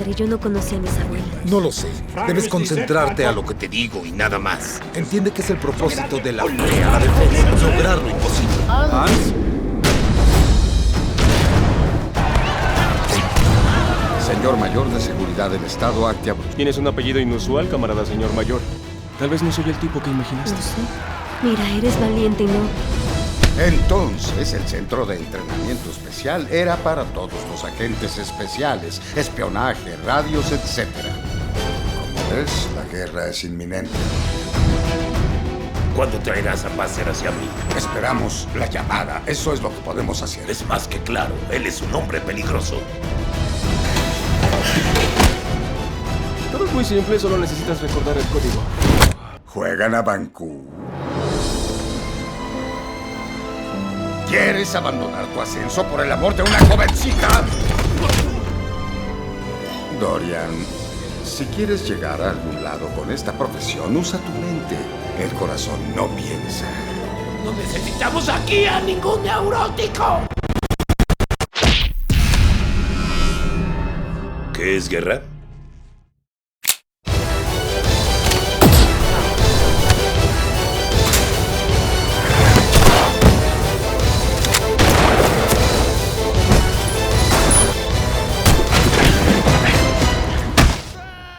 padre, yo no conocí a mis abuelos. No lo sé. Debes concentrarte a lo que te digo y nada más. Entiende que es el propósito de la fe a la defensa. Lograr lo imposible. Hans. Señor Mayor de Seguridad del Estado, Actia Brut. Tienes un apellido inusual, camarada señor Mayor. Tal vez no soy el tipo que imaginaste. No sé. Mira, eres valiente y no... Entonces, el centro de entrenamiento especial era para todos los agentes especiales, espionaje, radios, etc. Como ves, la guerra es inminente. ¿Cuándo traerás a Basser hacia mí? Esperamos la llamada. Eso es lo que podemos hacer. Es más que claro, él es un hombre peligroso. Todo es muy simple, solo necesitas recordar el código. Juegan a Vancouver. ¿Quieres abandonar tu ascenso por el amor de una jovencita? Dorian, si quieres llegar a algún lado con esta profesión, usa tu mente. El corazón no piensa. No necesitamos aquí a ningún neurótico. ¿Qué es guerra?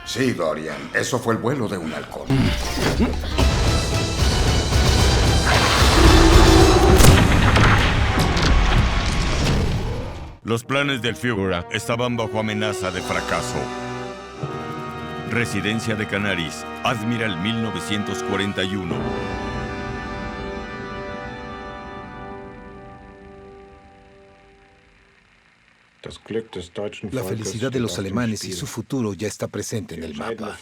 Sí, Dorian, eso fue el vuelo de un halcón. Los planes del Führer estaban bajo amenaza de fracaso. Residencia de Canaris, Admiral 1941. La felicidad de los alemanes y su futuro ya está presente en el mapa.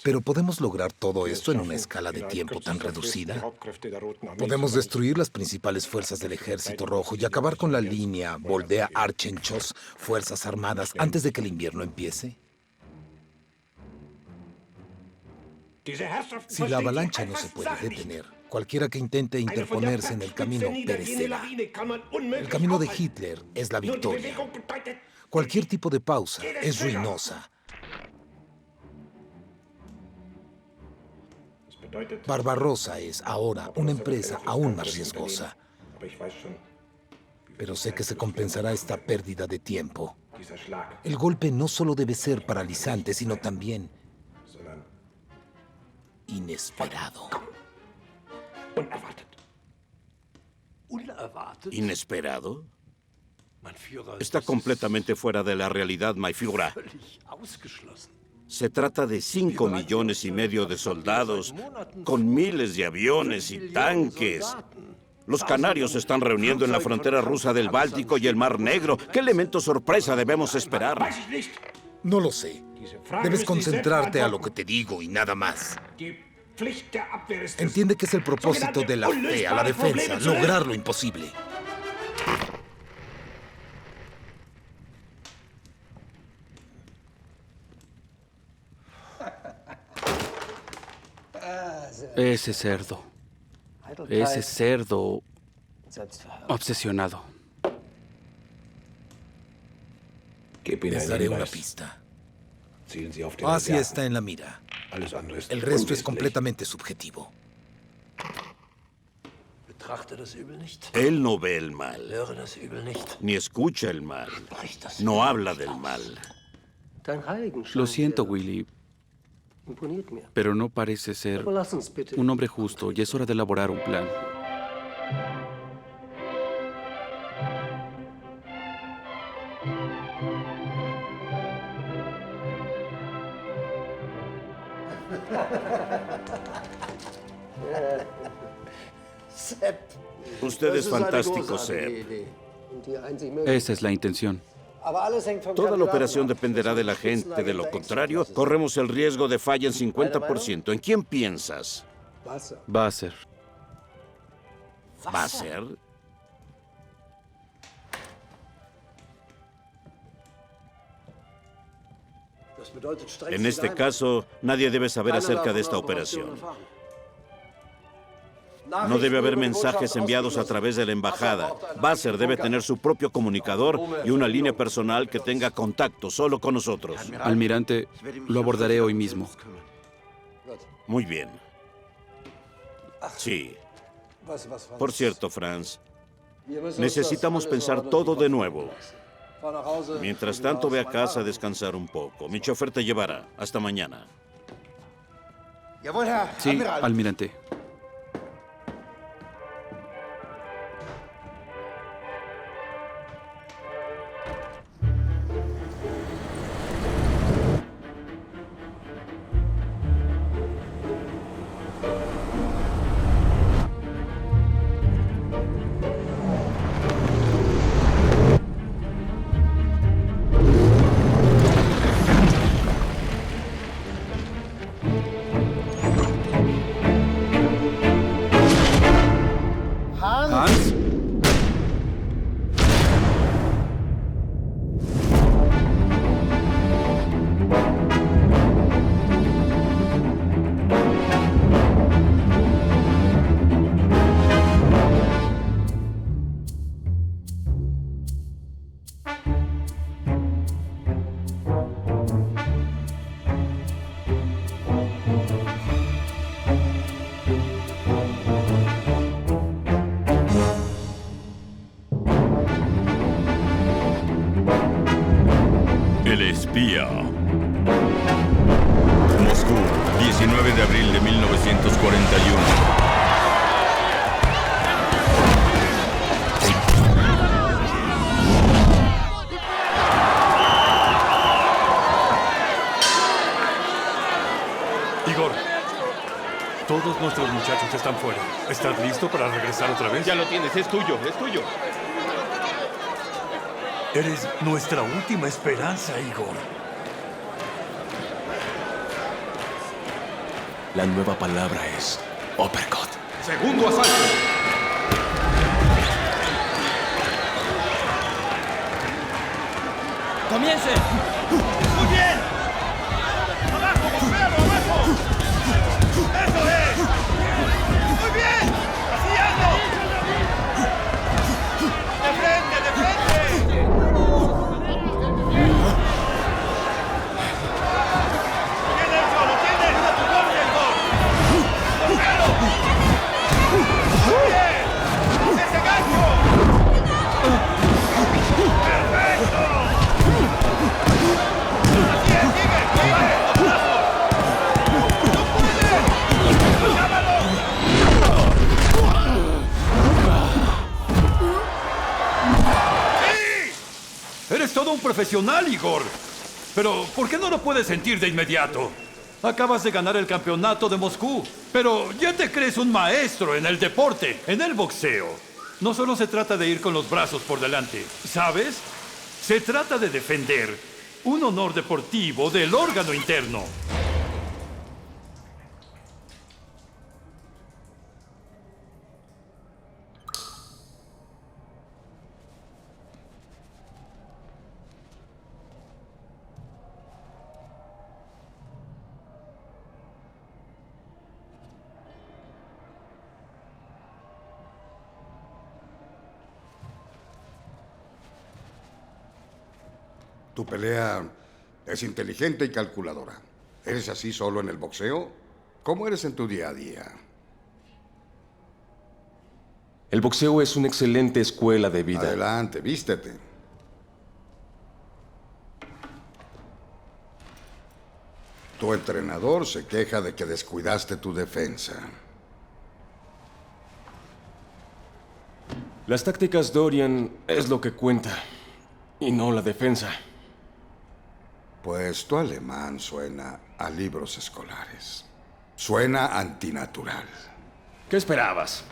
Pero ¿podemos lograr todo esto en una escala de tiempo tan reducida? ¿Podemos destruir las principales fuerzas del Ejército Rojo y acabar con la línea Moldea-Archenchos, Fuerzas Armadas, antes de que el invierno empiece? Si la avalancha no se puede detener, cualquiera que intente interponerse en el camino perecerá. El camino de Hitler es la victoria. Cualquier tipo de pausa es ruinosa. Barbarossa es ahora una empresa aún más riesgosa. Pero sé que se compensará esta pérdida de tiempo. El golpe no solo debe ser paralizante, sino también inesperado. ¿Inesperado? Está completamente fuera de la realidad, my Führer. Se trata de 5,5 millones de soldados, con miles de aviones y tanques. Los canarios se están reuniendo en la frontera rusa del Báltico y el Mar Negro. ¿Qué elemento sorpresa debemos esperar? No lo sé. Debes concentrarte a lo que te digo y nada más. Entiende que es el propósito de la fe a la defensa, lograr lo imposible. Ese cerdo obsesionado. Les daré una pista. Asia está en la mira. El resto es completamente subjetivo. Él no ve el mal, ni escucha el mal, no habla del mal. Lo siento, Willy, pero no parece ser un hombre justo y es hora de elaborar un plan. Usted es fantástico, Sepp. Esa es la intención. Toda la operación dependerá de la gente. De lo contrario, corremos el riesgo de falla en 50%. ¿En quién piensas? Basser. ¿Basser? En este caso, nadie debe saber acerca de esta operación. No debe haber mensajes enviados a través de la embajada. Basser debe tener su propio comunicador y una línea personal que tenga contacto solo con nosotros. Almirante, lo abordaré hoy mismo. Muy bien. Sí. Por cierto, Franz, necesitamos pensar todo de nuevo. Mientras tanto, ve a casa a descansar un poco. Mi chofer te llevará. Hasta mañana. Sí, almirante. Hans. El espía. Moscú, 19 de abril de 1941. Igor, todos nuestros muchachos están fuera. ¿Estás listo para regresar otra vez? Ya lo tienes, es tuyo, es tuyo. Eres nuestra última esperanza, Igor. La nueva palabra es uppercut. Segundo asalto. ¡Comience! ¡Muy bien! ¡Abajo, golpealo, abajo! ¡Eso es! ¡Muy bien! ¡Así ando! ¡De frente, de frente! ¡Tiene el solo, tiene! ¡Golpe, gol! ¡Golpealo! ¡Muy bien! ¡Ese gancho! ¡Perfecto! ¡Así es, sigue! ¡Sigue! ¡No puede! ¡Llámalo! ¡Sí! Eres todo un profesional, Igor. Pero, ¿por qué no lo puedes sentir de inmediato? Acabas de ganar el campeonato de Moscú, pero ya te crees un maestro en el deporte, en el boxeo. No solo se trata de ir con los brazos por delante, ¿sabes? Se trata de defender un honor deportivo del órgano interno. Tu pelea es inteligente y calculadora. ¿Eres así solo en el boxeo? ¿Cómo eres en tu día a día? El boxeo es una excelente escuela de vida. Adelante, vístete. Tu entrenador se queja de que descuidaste tu defensa. Las tácticas Dorian es lo que cuenta, y no la defensa. Pues tu alemán suena a libros escolares. Suena antinatural. ¿Qué esperabas?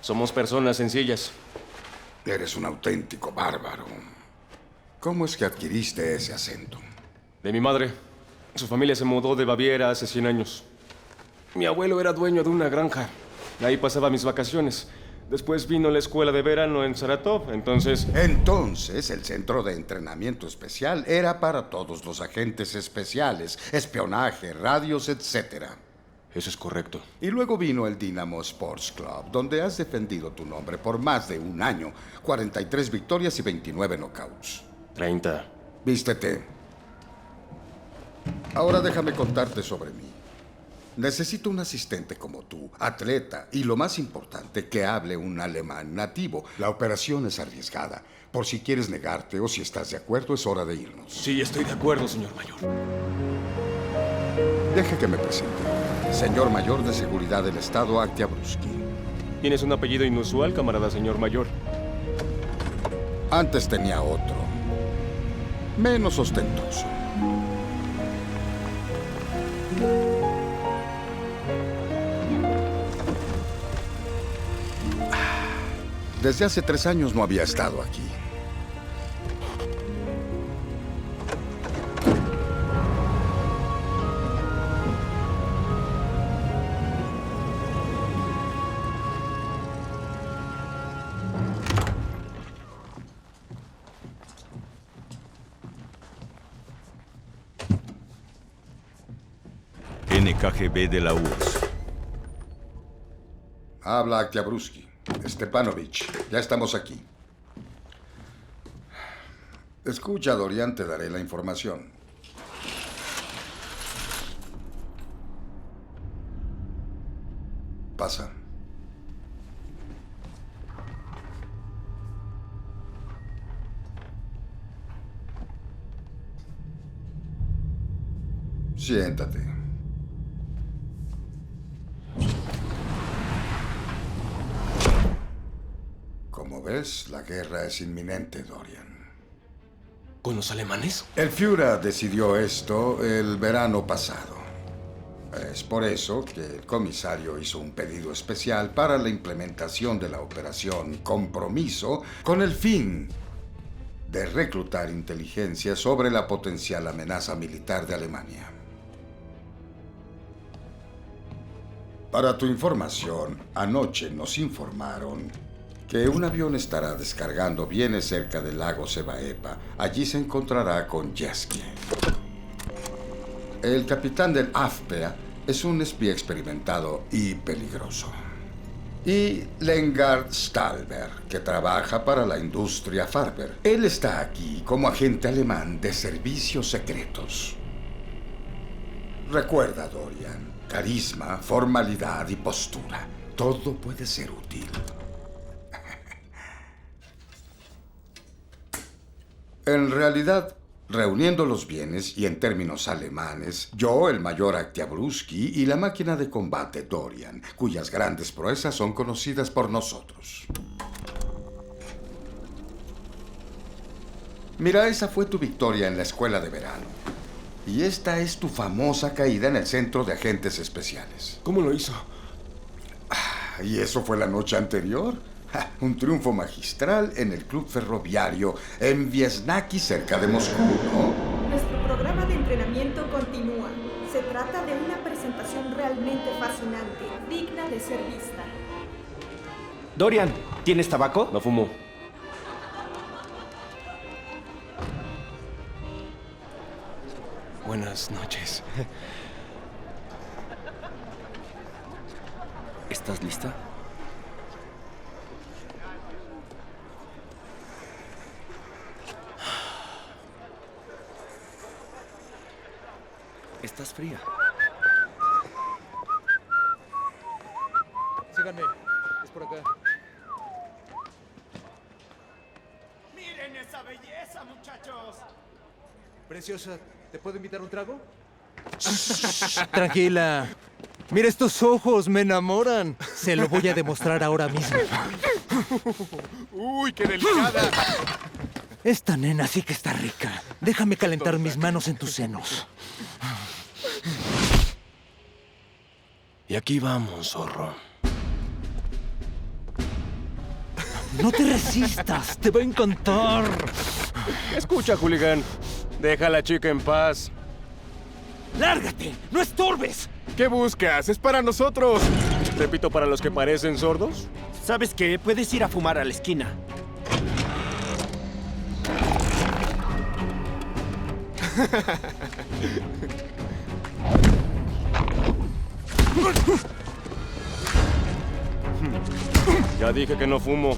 Somos personas sencillas. Eres un auténtico bárbaro. ¿Cómo es que adquiriste ese acento? De mi madre. Su familia se mudó de Baviera hace 100 años. Mi abuelo era dueño de una granja. Ahí pasaba mis vacaciones. Después vino la escuela de verano en Saratov, entonces... Entonces, el centro de entrenamiento especial era para todos los agentes especiales, espionaje, radios, etc. Eso es correcto. Y luego vino el Dynamo Sports Club, donde has defendido tu nombre por más de un año. 43 victorias y 29 knockouts. 30. Vístete. Ahora déjame contarte sobre mí. Necesito un asistente como tú, atleta, y lo más importante, que hable un alemán nativo. La operación es arriesgada. Por si quieres negarte o si estás de acuerdo, es hora de irnos. Sí, estoy de acuerdo, señor mayor. Deje que me presente. Señor Mayor de Seguridad del Estado, Oktyabrski. Tienes un apellido inusual, camarada señor mayor. Antes tenía otro. Menos ostentoso. Desde hace 3 años no había estado aquí. NKGB de la URSS. Habla Oktyabrski. Stepanovich, ya estamos aquí. Escucha, Dorian, te daré la información. Pasa. Siéntate. Como ves, la guerra es inminente, Dorian. ¿Con los alemanes? El Führer decidió esto el verano pasado. Es por eso que el comisario hizo un pedido especial para la implementación de la operación Compromiso con el fin de reclutar inteligencia sobre la potencial amenaza militar de Alemania. Para tu información, anoche nos informaron que un avión estará descargando bienes cerca del lago Sebaepa. Allí se encontrará con Jeske. El capitán del Afpea es un espía experimentado y peligroso. Y Lengard Stalberg, que trabaja para la industria Farber. Él está aquí como agente alemán de servicios secretos. Recuerda, Dorian, carisma, formalidad y postura. Todo puede ser útil. En realidad, reuniendo los bienes y en términos alemanes, yo, el mayor Oktyabrski y la máquina de combate Dorian, cuyas grandes proezas son conocidas por nosotros. Mira, esa fue tu victoria en la escuela de verano. Y esta es tu famosa caída en el centro de agentes especiales. ¿Cómo lo hizo? ¿Y eso fue la noche anterior? Un triunfo magistral en el club ferroviario en Viesnaki, cerca de Moscú, ¿no? Nuestro programa de entrenamiento continúa. Se trata de una presentación realmente fascinante, digna de ser vista. Dorian, ¿tienes tabaco? No fumo. Buenas noches. ¿Estás lista? Estás fría. Síganme. Es por acá. ¡Miren esa belleza, muchachos! Preciosa, ¿te puedo invitar un trago? Tranquila. Mira estos ojos, me enamoran. Se lo voy a demostrar ahora mismo. ¡Uy, qué delicada! Esta nena sí que está rica. Déjame calentar mis manos en tus senos. Y aquí vamos, zorro. No te resistas, te va a encantar. Escucha, hooligan. Deja a la chica en paz. ¡Lárgate! ¡No estorbes! ¿Qué buscas? ¡Es para nosotros! Repito, para los que parecen sordos. ¿Sabes qué? Puedes ir a fumar a la esquina. Ya dije que no fumo.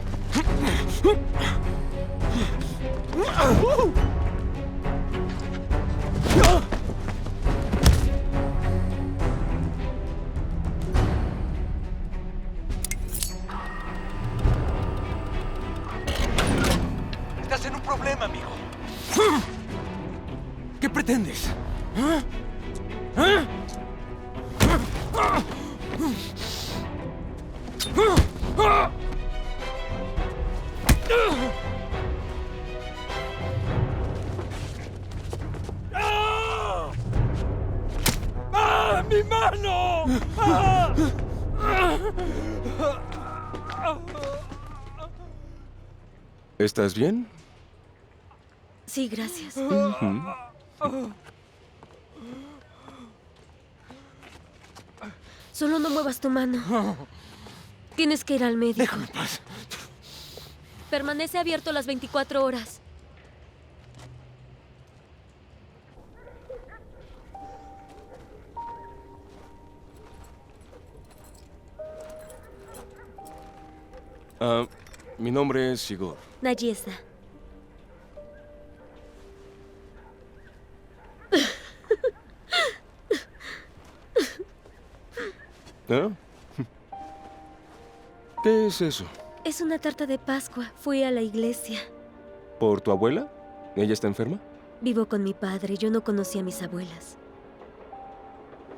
Estás en un problema, amigo. ¿Qué pretendes? ¡Mi mano! ¿Estás bien? Sí, gracias. Solo no muevas tu mano. Tienes que ir al médico. Déjame en paz. Permanece abierto las 24 horas. Mi nombre es Igor. Nayesa. ¿Ah? ¿Qué es eso? Es una tarta de Pascua. Fui a la iglesia. ¿Por tu abuela? ¿Ella está enferma? Vivo con mi padre. Yo no conocí a mis abuelas.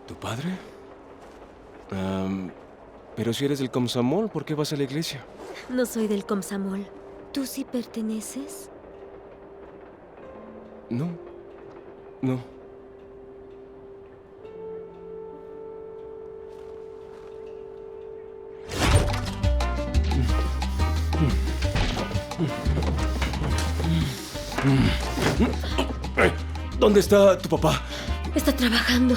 ¿Tu padre? Pero si eres del Komsomol, ¿por qué vas a la iglesia? No soy del Komsomol. ¿Tú sí perteneces? No. No. ¿Dónde está tu papá? Está trabajando.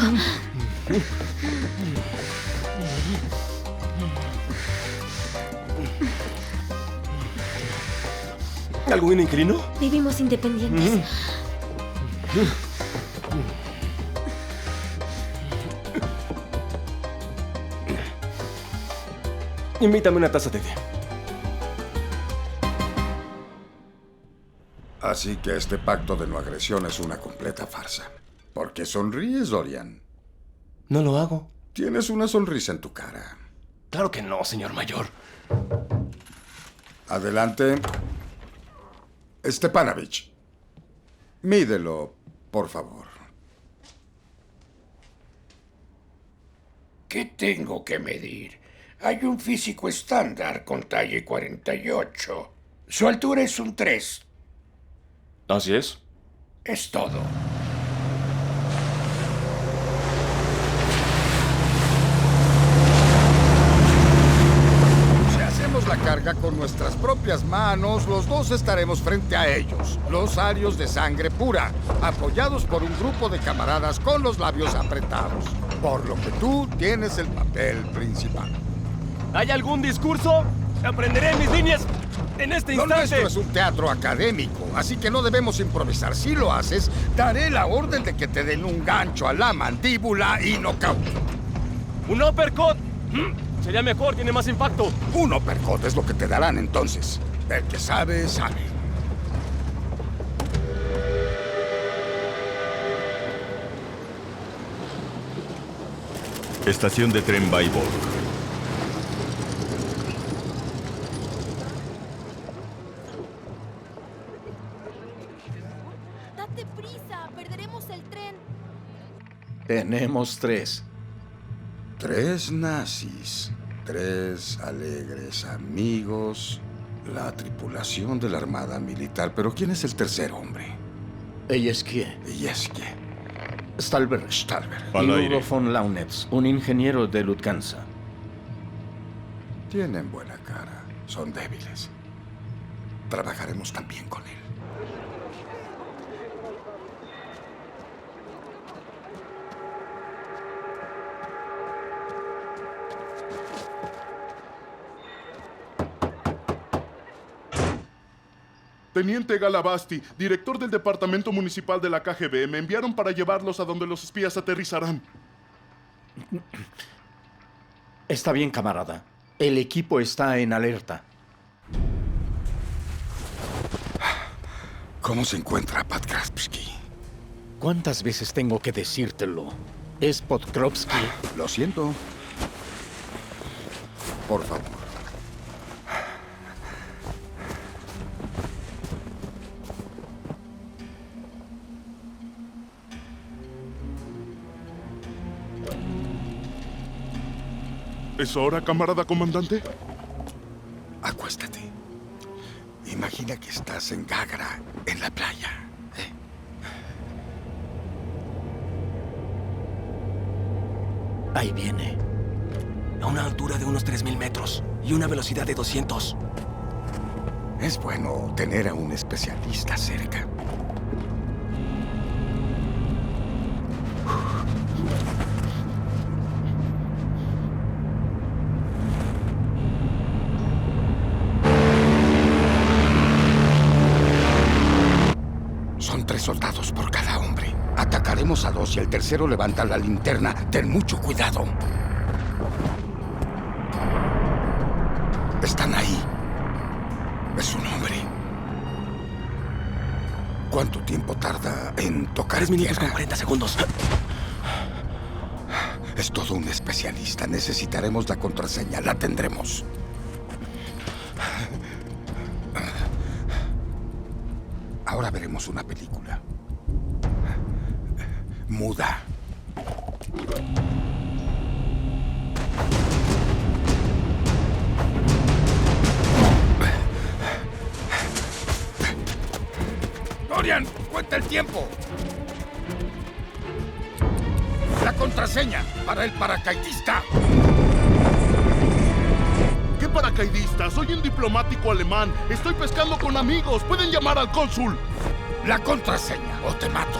¿Algún inquilino? Vivimos independientes. Invítame una taza de té. Así que este pacto de no agresión es una completa farsa. ¿Por qué sonríes, Dorian? No lo hago. Tienes una sonrisa en tu cara. Claro que no, señor mayor. Adelante. Stepanovich, mídelo, por favor. ¿Qué tengo que medir? Hay un físico estándar con talla 48. Su altura es un 3. ¿Así es? Es todo. Si hacemos la carga con nuestras propias manos, los dos estaremos frente a ellos, los arios de sangre pura, apoyados por un grupo de camaradas con los labios apretados, por lo que tú tienes el papel principal. ¿Hay algún discurso? Aprenderé mis líneas en este Lo instante. nuestro es un teatro académico, así que no debemos improvisar. Si lo haces, daré la orden de que te den un gancho a la mandíbula y nocaut. ¡Un uppercut! Sería mejor, tiene más impacto. Un uppercut es lo que te darán entonces. El que sabe, sabe. Estación de tren Vyborg. ¡Date prisa! ¡Perderemos el tren! Tenemos 3. 3 nazis, 3 alegres amigos, la tripulación de la Armada Militar. Pero ¿quién es el tercer hombre? Eyeskie. Eyeskie. Stalberg. Al Y aire. Hugo von Launetz, un ingeniero de Lufthansa. Tienen buena cara, son débiles. Trabajaremos también con él. Teniente Galabasti, director del Departamento Municipal de la KGB, me enviaron para llevarlos a donde los espías aterrizarán. Está bien, camarada. El equipo está en alerta. ¿Cómo se encuentra Podkrovsky? ¿Cuántas veces tengo que decírtelo? ¿Es Podkrovsky? Lo siento. Por favor. ¿Es hora, camarada comandante? Acuéstate. Imagina que estás en Gagra, en la playa. Ahí viene. A una altura de unos 3.000 metros y una velocidad de 200. Es bueno tener a un especialista cerca. Son 3 soldados por cada hombre. Atacaremos a 2 y el tercero levanta la linterna. Ten mucho cuidado. Están ahí. Es un hombre. ¿Cuánto tiempo tarda en tocar 3 minutos tierra? con 40 segundos. Es todo un especialista. Necesitaremos la contraseña. La tendremos. Ahora veremos una película. Muda. Dorian, cuenta el tiempo. La contraseña para el paracaidista. ¿Qué paracaidista? Soy un diplomático alemán. Estoy pescando con amigos. Pueden llamar al cónsul. La contraseña o te mato.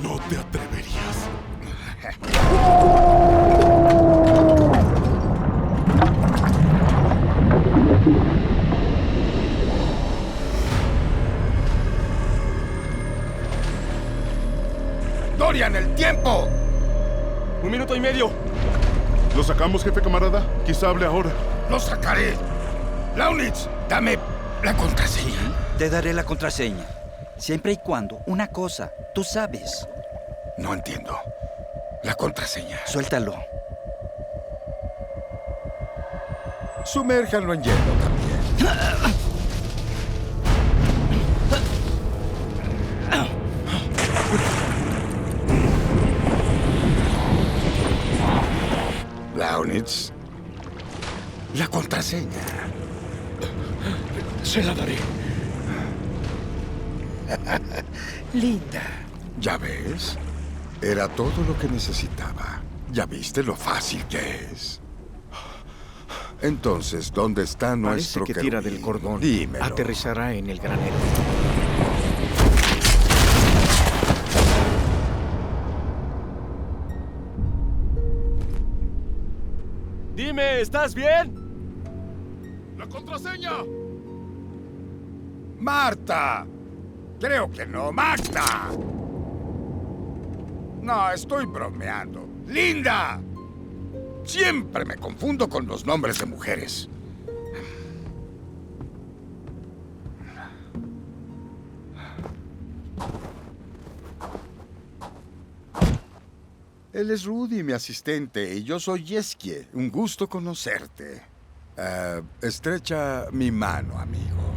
No te atreverías. Dorian, el tiempo. 1 minuto y medio. ¿Lo sacamos, jefe camarada? Quizá hable ahora. Lo sacaré. Launitz, dame la contraseña. Te daré la contraseña. Siempre y cuando, una cosa, tú sabes. No entiendo. La contraseña. Suéltalo. Sumérjanlo en hielo también. Launitz, la contraseña. Se la daré. Linda. ¿Ya ves? Era todo lo que necesitaba. ¿Ya viste lo fácil que es? Entonces, ¿dónde está nuestro Parece que tira querubín? del cordón. Dímelo. Aterrizará en el granero. Dime, ¿estás bien? ¡La contraseña! ¡Marta! Creo que no. ¡Marta! No, estoy bromeando. ¡Linda! Siempre me confundo con los nombres de mujeres. Él es Rudy, mi asistente, y yo soy Yeskie. Un gusto conocerte. Estrecha mi mano, amigo.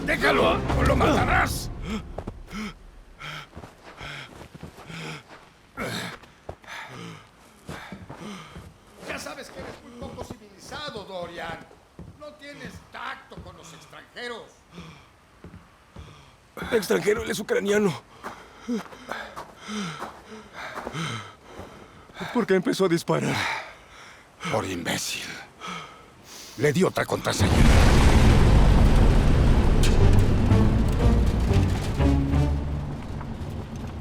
¡Déjalo! ¡O lo matarás! Ya sabes que eres muy poco civilizado, Dorian. No tienes tacto con los extranjeros. Extranjero, él es ucraniano. ¿Por qué empezó a disparar? Por imbécil. Le di otra contraseña.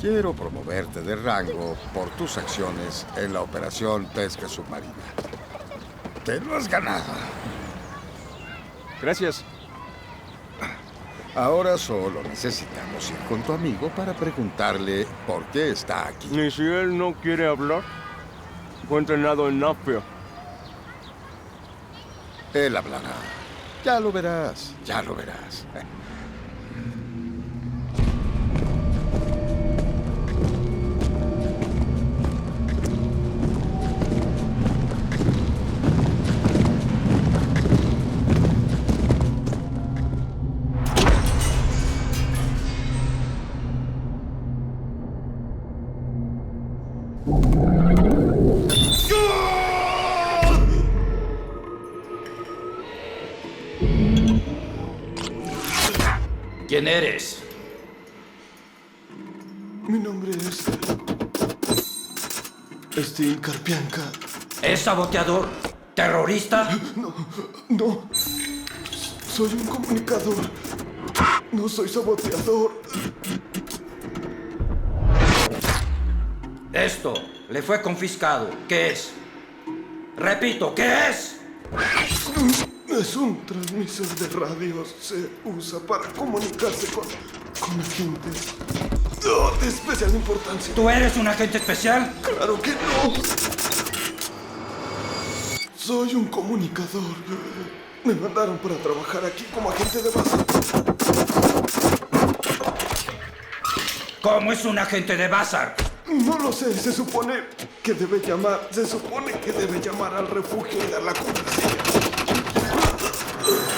Quiero promoverte de rango por tus acciones en la operación Pesca Submarina. Te lo has ganado. Gracias. Ahora solo necesitamos ir con tu amigo para preguntarle por qué está aquí. ¿Y si él no quiere hablar? Fue entrenado en Napia. Él hablará. Ya lo verás, ya lo verás. ¿Quién eres? Mi nombre es... Steve Karpianka. ¿Es saboteador? ¿Terrorista? No. Soy un comunicador. No soy saboteador. Esto le fue confiscado. ¿Qué es? Repito, ¿qué es? Es un transmisor de radio. Se usa para comunicarse con agentes de especial importancia. ¿Tú eres un agente especial? ¡Claro que no! Soy un comunicador. Me mandaron para trabajar aquí como agente de base. ¿Cómo es un agente de Bazar? No lo sé, se supone que debe llamar al refugio y dar la contraseña.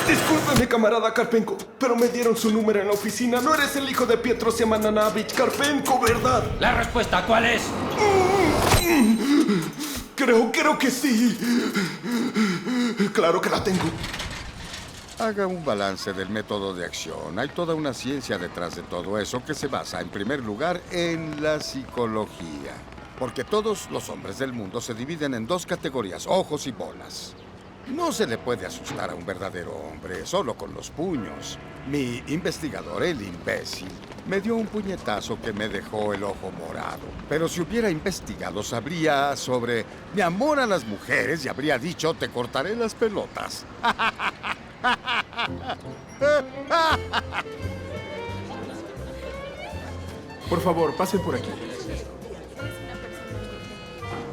Discúlpeme, camarada Karpenko, pero me dieron su número en la oficina. No eres el hijo de Pietro Siamananavich Karpenko, ¿verdad? La respuesta, ¿cuál es? Creo que sí. Claro que la tengo. Haga un balance del método de acción. Hay toda una ciencia detrás de todo eso que se basa, en primer lugar, en la psicología. Porque todos los hombres del mundo se dividen en dos categorías, ojos y bolas. No se le puede asustar a un verdadero hombre solo con los puños. Mi investigador, el imbécil, me dio un puñetazo que me dejó el ojo morado. Pero si hubiera investigado, sabría sobre mi amor a las mujeres y habría dicho, te cortaré las pelotas. Por favor, pasen por aquí.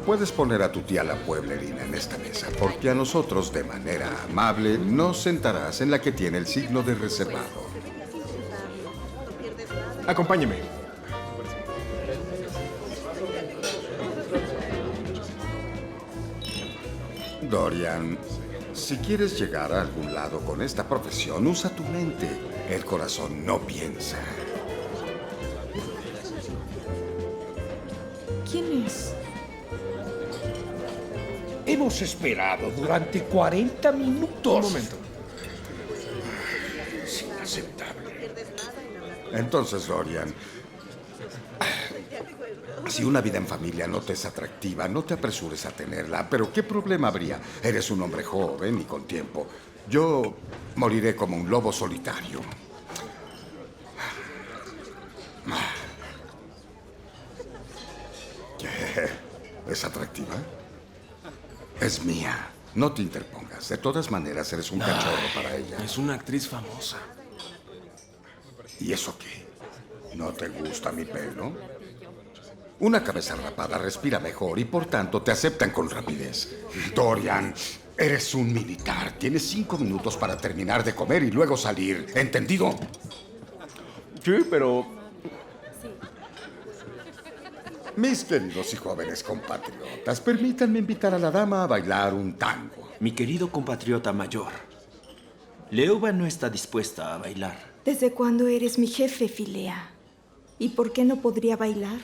Puedes poner a tu tía la pueblerina en esta mesa, porque a nosotros, de manera amable, nos sentarás en la que tiene el signo de reservado. Acompáñeme. Dorian, si quieres llegar a algún lado con esta profesión, usa tu mente. El corazón no piensa. ¿Quién es? Hemos esperado durante 40 minutos. Un momento. Es inaceptable. Entonces, Dorian, si una vida en familia no te es atractiva, no te apresures a tenerla. Pero ¿qué problema habría? Eres un hombre joven y con tiempo. Yo moriré como un lobo solitario. ¿Qué? ¿Es atractiva? Es mía. No te interpongas. De todas maneras, eres un cachorro para ella. Es una actriz famosa. ¿Y eso qué? ¿No te gusta mi pelo? Una cabeza rapada respira mejor y por tanto te aceptan con rapidez. Dorian, eres un militar. Tienes 5 minutos para terminar de comer y luego salir. ¿Entendido? Sí, pero... Mis queridos y jóvenes compatriotas, permítanme invitar a la dama a bailar un tango. Mi querido compatriota mayor, Leuba no está dispuesta a bailar. ¿Desde cuándo eres mi jefe, Filea? ¿Y por qué no podría bailar?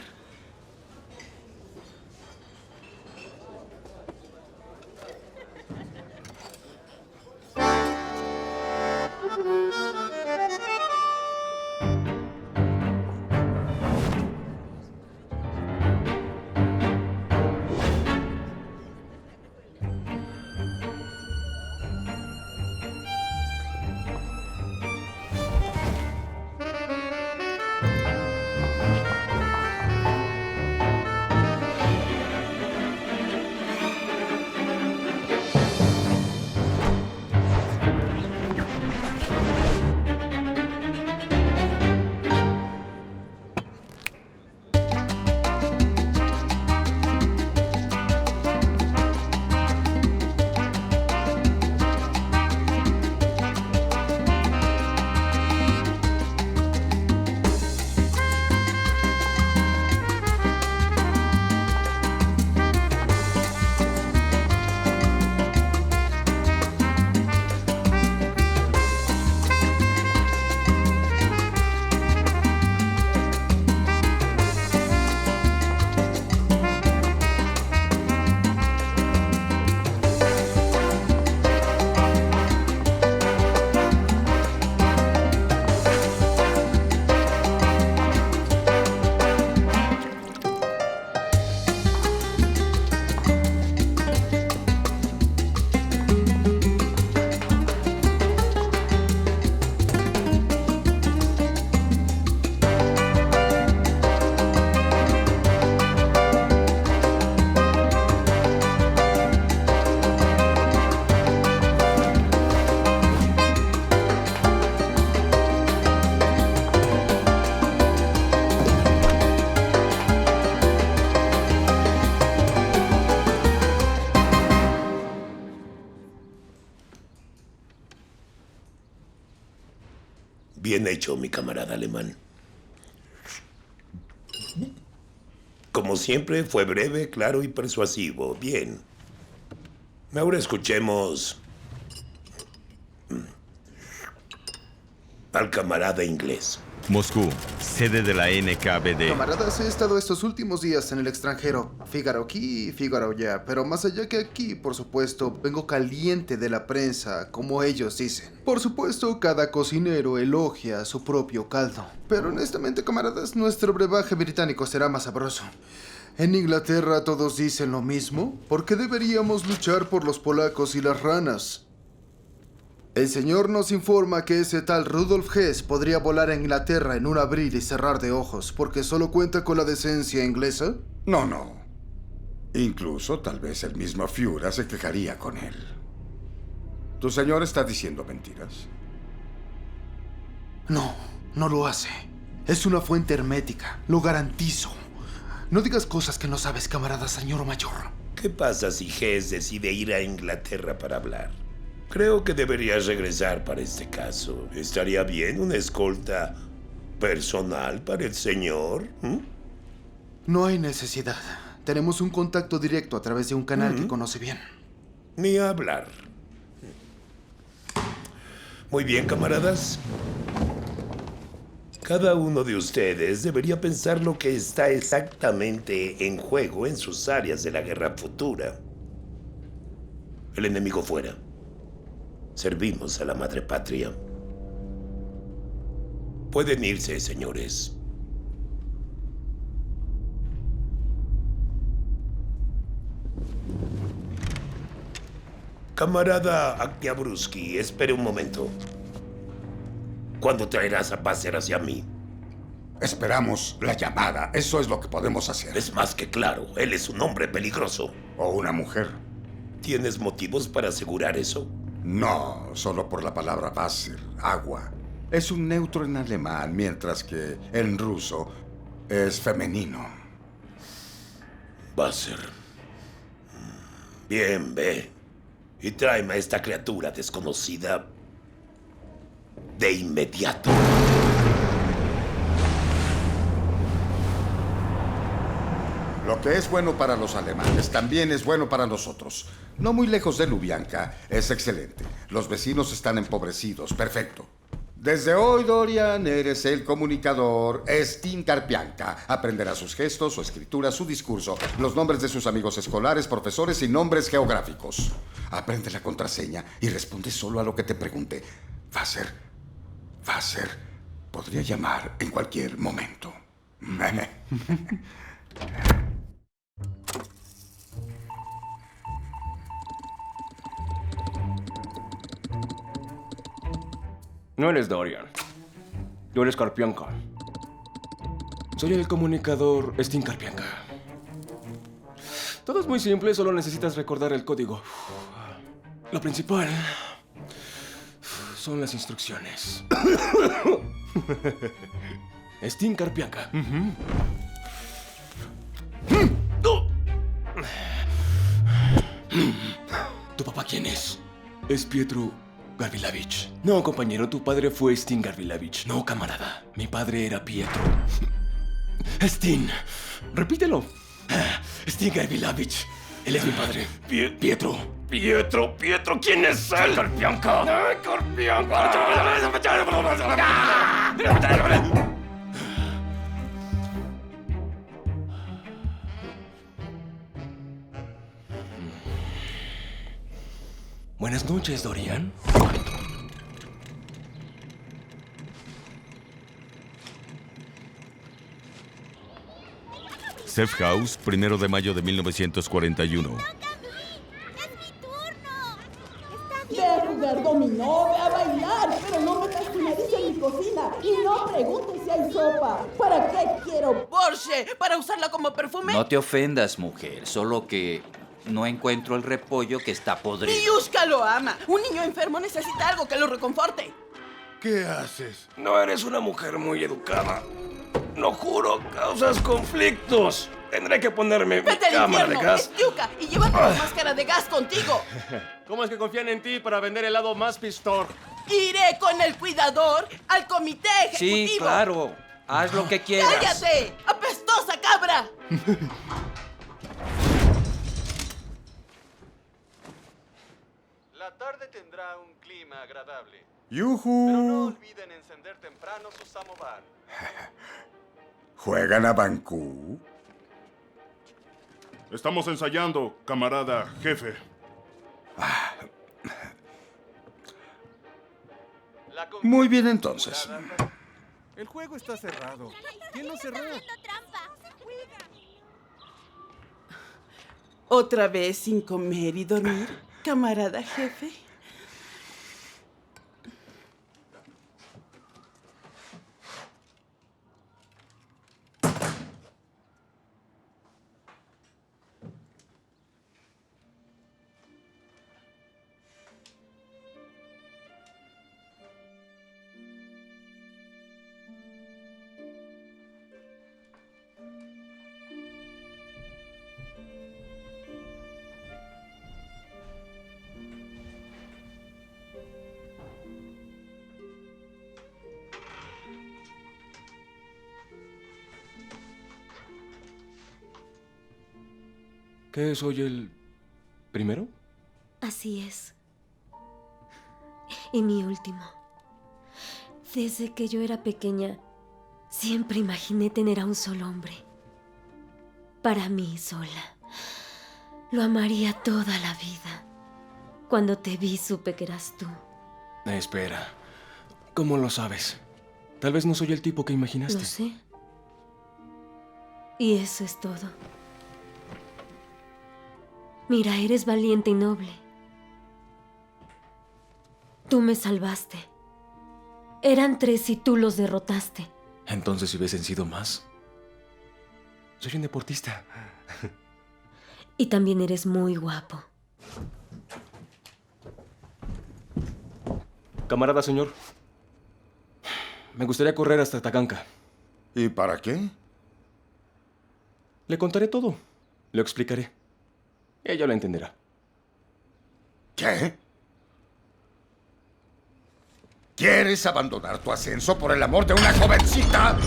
Bien hecho, mi camarada alemán. Como siempre, fue breve, claro y persuasivo. Bien. Ahora escuchemos al camarada inglés. Moscú, sede de la NKVD. Camaradas, he estado estos últimos días en el extranjero. Fígaro aquí y Fígaro allá. Pero más allá que aquí, por supuesto, vengo caliente de la prensa, como ellos dicen. Por supuesto, cada cocinero elogia su propio caldo. Pero honestamente, camaradas, nuestro brebaje británico será más sabroso. En Inglaterra todos dicen lo mismo. ¿Por qué deberíamos luchar por los polacos y las ranas? El señor nos informa que ese tal Rudolf Hess podría volar a Inglaterra en un abrir y cerrar de ojos porque solo cuenta con la decencia inglesa. No. Incluso tal vez el mismo Führer se quejaría con él. ¿Tu señor está diciendo mentiras? No lo hace. Es una fuente hermética, lo garantizo. No digas cosas que no sabes, camarada señor mayor. ¿Qué pasa si Hess decide ir a Inglaterra para hablar? Creo que deberías regresar para este caso. ¿Estaría bien una escolta personal para el señor? No hay necesidad. Tenemos un contacto directo a través de un canal que conoce bien. Ni hablar. Muy bien, camaradas. Cada uno de ustedes debería pensar lo que está exactamente en juego en sus áreas de la guerra futura. El enemigo fuera. Servimos a la madre patria. Pueden irse, señores. Camarada Oktyabrsky, espere un momento. ¿Cuándo traerás a Basser hacia mí? Esperamos la llamada. Eso es lo que podemos hacer. Es más que claro. Él es un hombre peligroso. O una mujer. ¿Tienes motivos para asegurar eso? No, solo por la palabra Wasser, agua. Es un neutro en alemán, mientras que en ruso es femenino. Wasser. Bien, ve. Y tráeme a esta criatura desconocida de inmediato. Lo que es bueno para los alemanes también es bueno para nosotros. No muy lejos de Lubyanka, es excelente. Los vecinos están empobrecidos, perfecto. Desde hoy, Dorian, eres el comunicador Stin Karpianka. Aprenderá sus gestos, su escritura, su discurso, los nombres de sus amigos escolares, profesores y nombres geográficos. Aprende la contraseña y responde solo a lo que te pregunte. Wasser, podría llamar en cualquier momento. No eres Dorian. Tú eres Karpianka. Soy el comunicador Stin Karpianka. Todo es muy simple, solo necesitas recordar el código. Lo principal son las instrucciones. Stin Karpianka. ¿Tu papá quién es? Es Pietro Garbilavich. No, compañero, tu padre fue Stin Garbilavich. No, camarada. Mi padre era Pietro. Stin. Repítelo. Stin Garbilavich. Él es mi padre. Pietro. Pietro, ¿quién es él? Karpianka. Karpianka. Buenas noches, Dorian. Safe House, 1 de mayo de 1941. Ve a jugar dominó, ve a bailar, pero no metas tu nariz en mi cocina y no preguntes si hay sopa. ¿Para qué quiero Porsche? ¿Para usarla como perfume? No te ofendas, mujer, solo que no encuentro el repollo que está podrido. Yushka lo ama. Un niño enfermo necesita algo que lo reconforte. ¿Qué haces? No eres una mujer muy educada. Lo juro, causas conflictos. Tendré que ponerme mi cámara de gas. Es Yuka y llévate la máscara de gas contigo. ¿Cómo es que confían en ti para vender helado más pistor? Iré con el cuidador al comité ejecutivo. Sí, claro. Haz lo que quieras. ¡Cállate! ¡Apestosa cabra! La tarde tendrá un clima agradable. ¡Yujú! Pero no olviden encender temprano su samovar. ¿Juegan a Bancú? Estamos ensayando, camarada jefe. Muy bien, entonces. El juego está cerrado. ¿Quién lo cerró? ¿Otra vez sin comer y dormir, camarada jefe? ¿Qué soy el primero? Así es. Y mi último. Desde que yo era pequeña, siempre imaginé tener a un solo hombre. Para mí sola. Lo amaría toda la vida. Cuando te vi, supe que eras tú. Espera. ¿Cómo lo sabes? Tal vez no soy el tipo que imaginaste. Lo sé. Y eso es todo. Mira, eres valiente y noble. Tú me salvaste. Eran 3 y tú los derrotaste. Entonces, si hubiesen sido más. Soy un deportista. Y también eres muy guapo. Camarada, señor. Me gustaría correr hasta Tacanca. ¿Y para qué? Le contaré todo. Lo explicaré. Ella lo entenderá. ¿Qué? ¿Quieres abandonar tu ascenso por el amor de una jovencita?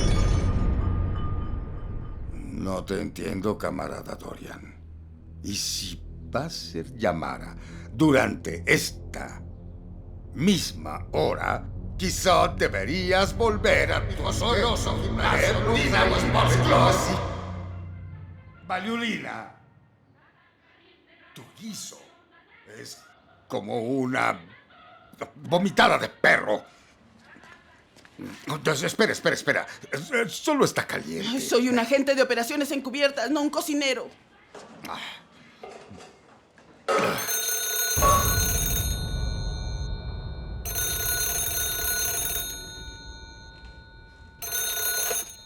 No te entiendo, camarada Dorian. Y si va a ser Yamara durante esta misma hora, quizá deberías volver a tu asombroso gimnasio Dynamo Sports Club. Valiulina. Tu guiso es como una vomitada de perro. Espera. Solo está caliente. Soy un agente de operaciones encubiertas, no un cocinero.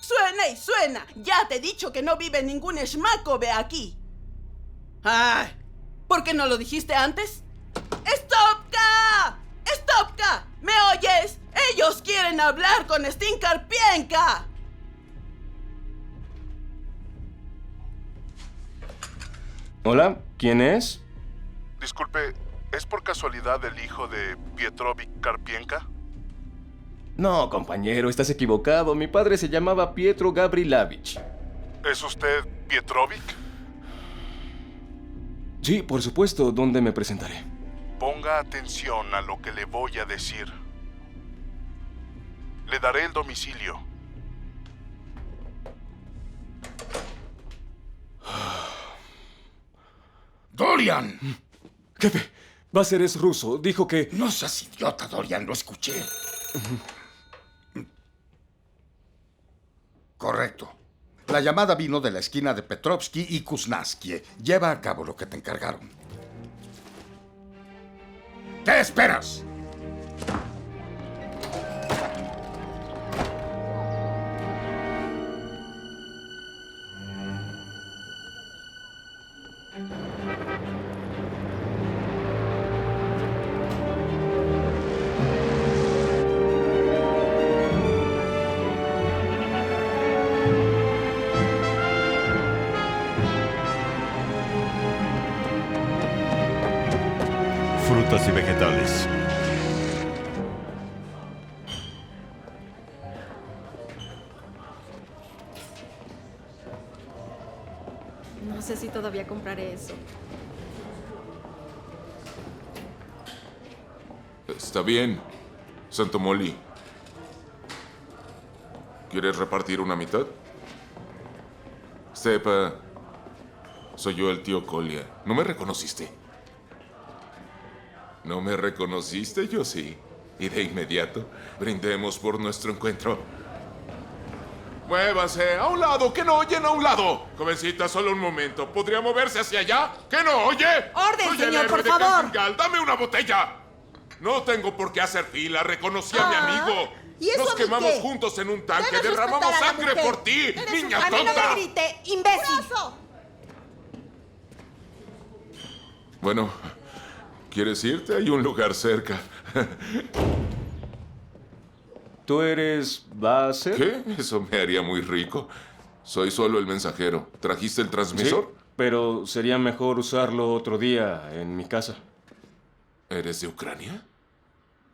¡Suena y suena! Ya te he dicho que no vive ningún Shmakove aquí. ¡Ay! ¿Por qué no lo dijiste antes? ¡Stopka! ¡Stopka! ¿Me oyes? ¡Ellos quieren hablar con Stin Karpienka! Hola, ¿quién es? Disculpe, ¿es por casualidad el hijo de Pietrovic Karpienka? No, compañero, estás equivocado. Mi padre se llamaba Pietro Gabrilavich. ¿Es usted Pietrovic? Sí, por supuesto. ¿Dónde me presentaré? Ponga atención a lo que le voy a decir. Le daré el domicilio. ¡Dorian! Jefe, Basser es ruso. Dijo que... No seas idiota, Dorian. Lo escuché. Correcto. La llamada vino de la esquina de Petrovsky y Kuznaskie. Lleva a cabo lo que te encargaron. ¿Qué esperas? Frutas y vegetales. No sé si todavía compraré eso. Está bien, Santo Molly. ¿Quieres repartir una mitad? Sepa, soy yo el tío Colia. ¿No me reconociste? ¿No me reconociste? Yo sí. Y de inmediato, brindemos por nuestro encuentro. Muévase, a un lado, que no oyen a un lado. Jovencita, solo un momento. ¿Podría moverse hacia allá? ¿Que no oye? ¡Orden, Soy señor, el héroe por de favor! Cantingal. ¡Dame una botella! No tengo por qué hacer fila. Reconocí a mi amigo. ¿y eso Nos a mí quemamos qué? juntos en un tanque. Debes Derramamos respetar a la sangre mujer. por ti, niña A mí no tonta. me grite, imbécil. Bueno, ¿quieres irte? Hay un lugar cerca. ¿Tú eres Basser? ¿Qué? Eso me haría muy rico. Soy solo el mensajero. ¿Trajiste el transmisor? Sí, pero sería mejor usarlo otro día en mi casa. ¿Eres de Ucrania?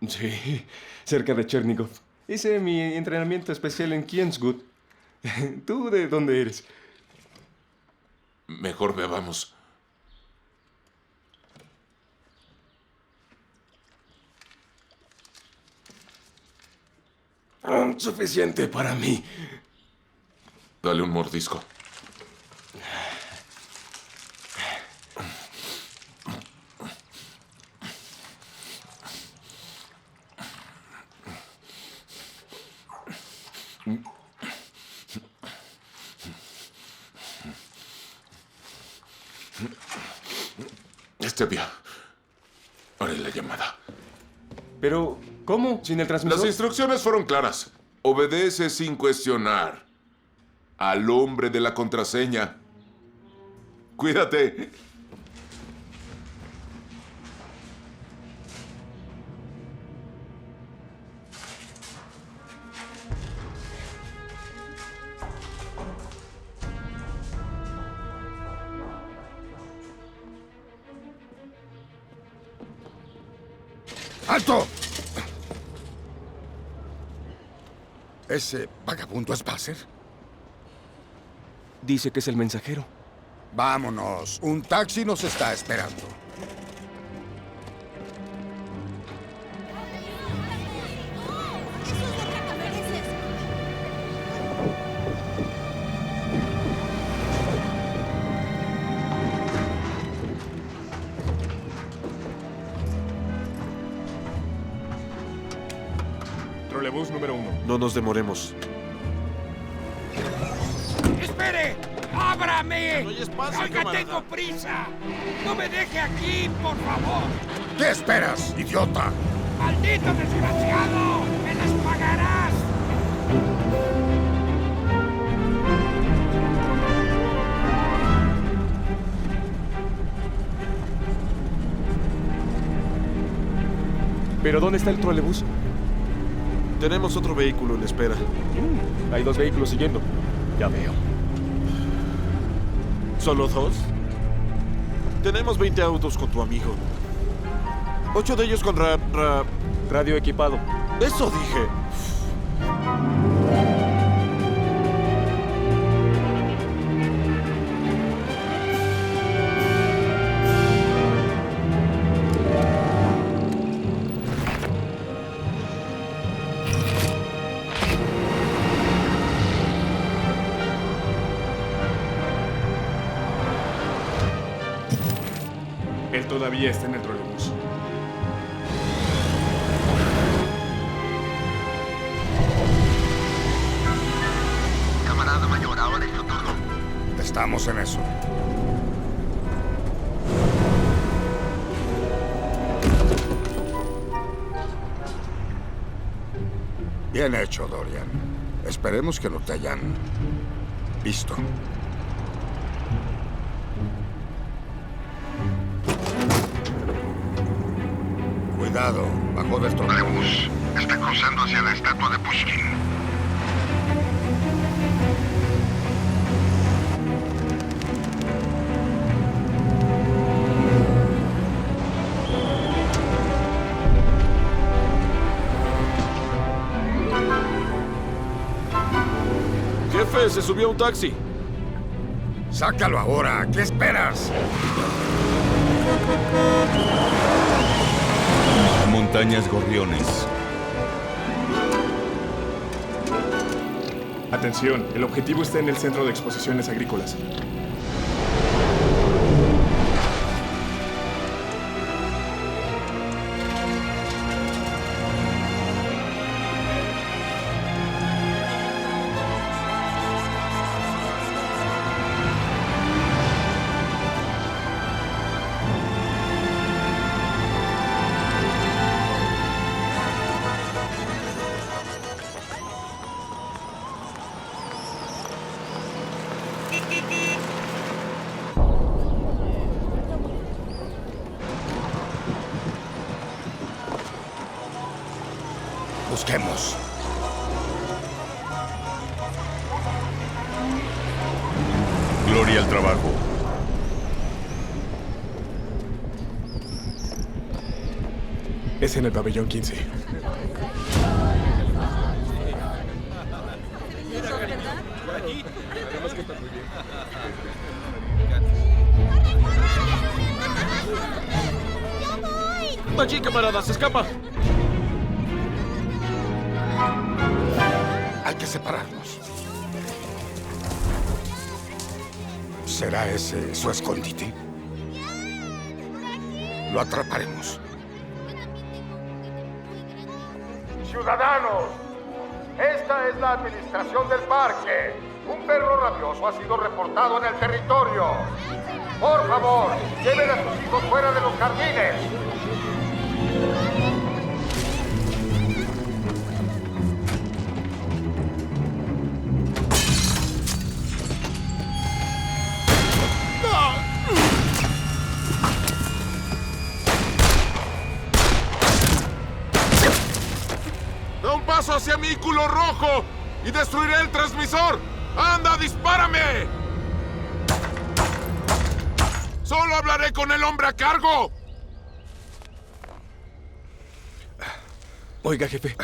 Sí, cerca de Chernigov. Hice mi entrenamiento especial en Kienzgut. ¿Tú de dónde eres? Mejor bebamos. Suficiente para mí. Dale un mordisco. Stevia, haré la llamada. Pero, ¿cómo? ¿Sin el transmisor? Las instrucciones fueron claras. Obedece sin cuestionar. Al hombre de la contraseña. Cuídate. ¡Alto! ¿Ese vagabundo es Basser? Dice que es el mensajero. Vámonos. Un taxi nos está esperando. Trolebús número 1. No nos demoremos. ¡Espere! ¡Ábrame! No hay espacio, ¡Oiga, camarada. tengo prisa! ¡No me deje aquí, por favor! ¿Qué esperas, idiota? ¡Maldito desgraciado! ¡Me las pagarás! ¿Pero dónde está el trolebús? Tenemos otro vehículo en espera. Hay 2 vehículos siguiendo. Ya veo. ¿Solo 2? Tenemos 20 autos con tu amigo. 8 de ellos con radio equipado. Eso dije. Él todavía está en el trolebús. Camarada mayor, ahora es tu turno. Estamos en eso. Bien hecho, Dorian. Esperemos que no te hayan visto. Cuidado, bajo del trolebús. Está cruzando hacia la estatua de Pushkin. Jefe, se subió a un taxi. ¡Sácalo ahora! ¿Qué esperas? Montañas Gorriones. Atención, el objetivo está en el Centro de Exposiciones Agrícolas. Busquemos. Gloria al trabajo. Es en el pabellón 15. Allí, camarada, se escapa. Hay que separarnos. ¿Será ese su escondite? Lo atraparemos. Ciudadanos, esta es la administración del parque. Un perro rabioso ha sido reportado en el territorio. Por favor, lleven a sus hijos fuera de los jardines. Da un paso hacia mi culo rojo y destruiré el transmisor. ¡Anda, dispárame! ¡Solo hablaré con el hombre a cargo! Oiga, jefe.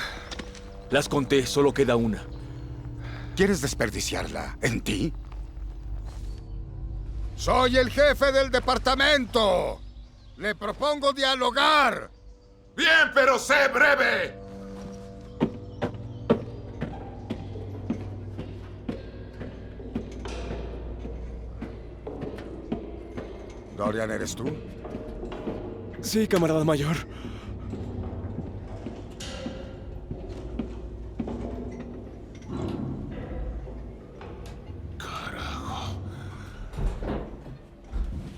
Las conté, solo queda una. ¿Quieres desperdiciarla en ti? Soy el jefe del departamento. Le propongo dialogar. Bien, pero sé breve. Dorian, ¿eres tú? Sí, camarada mayor.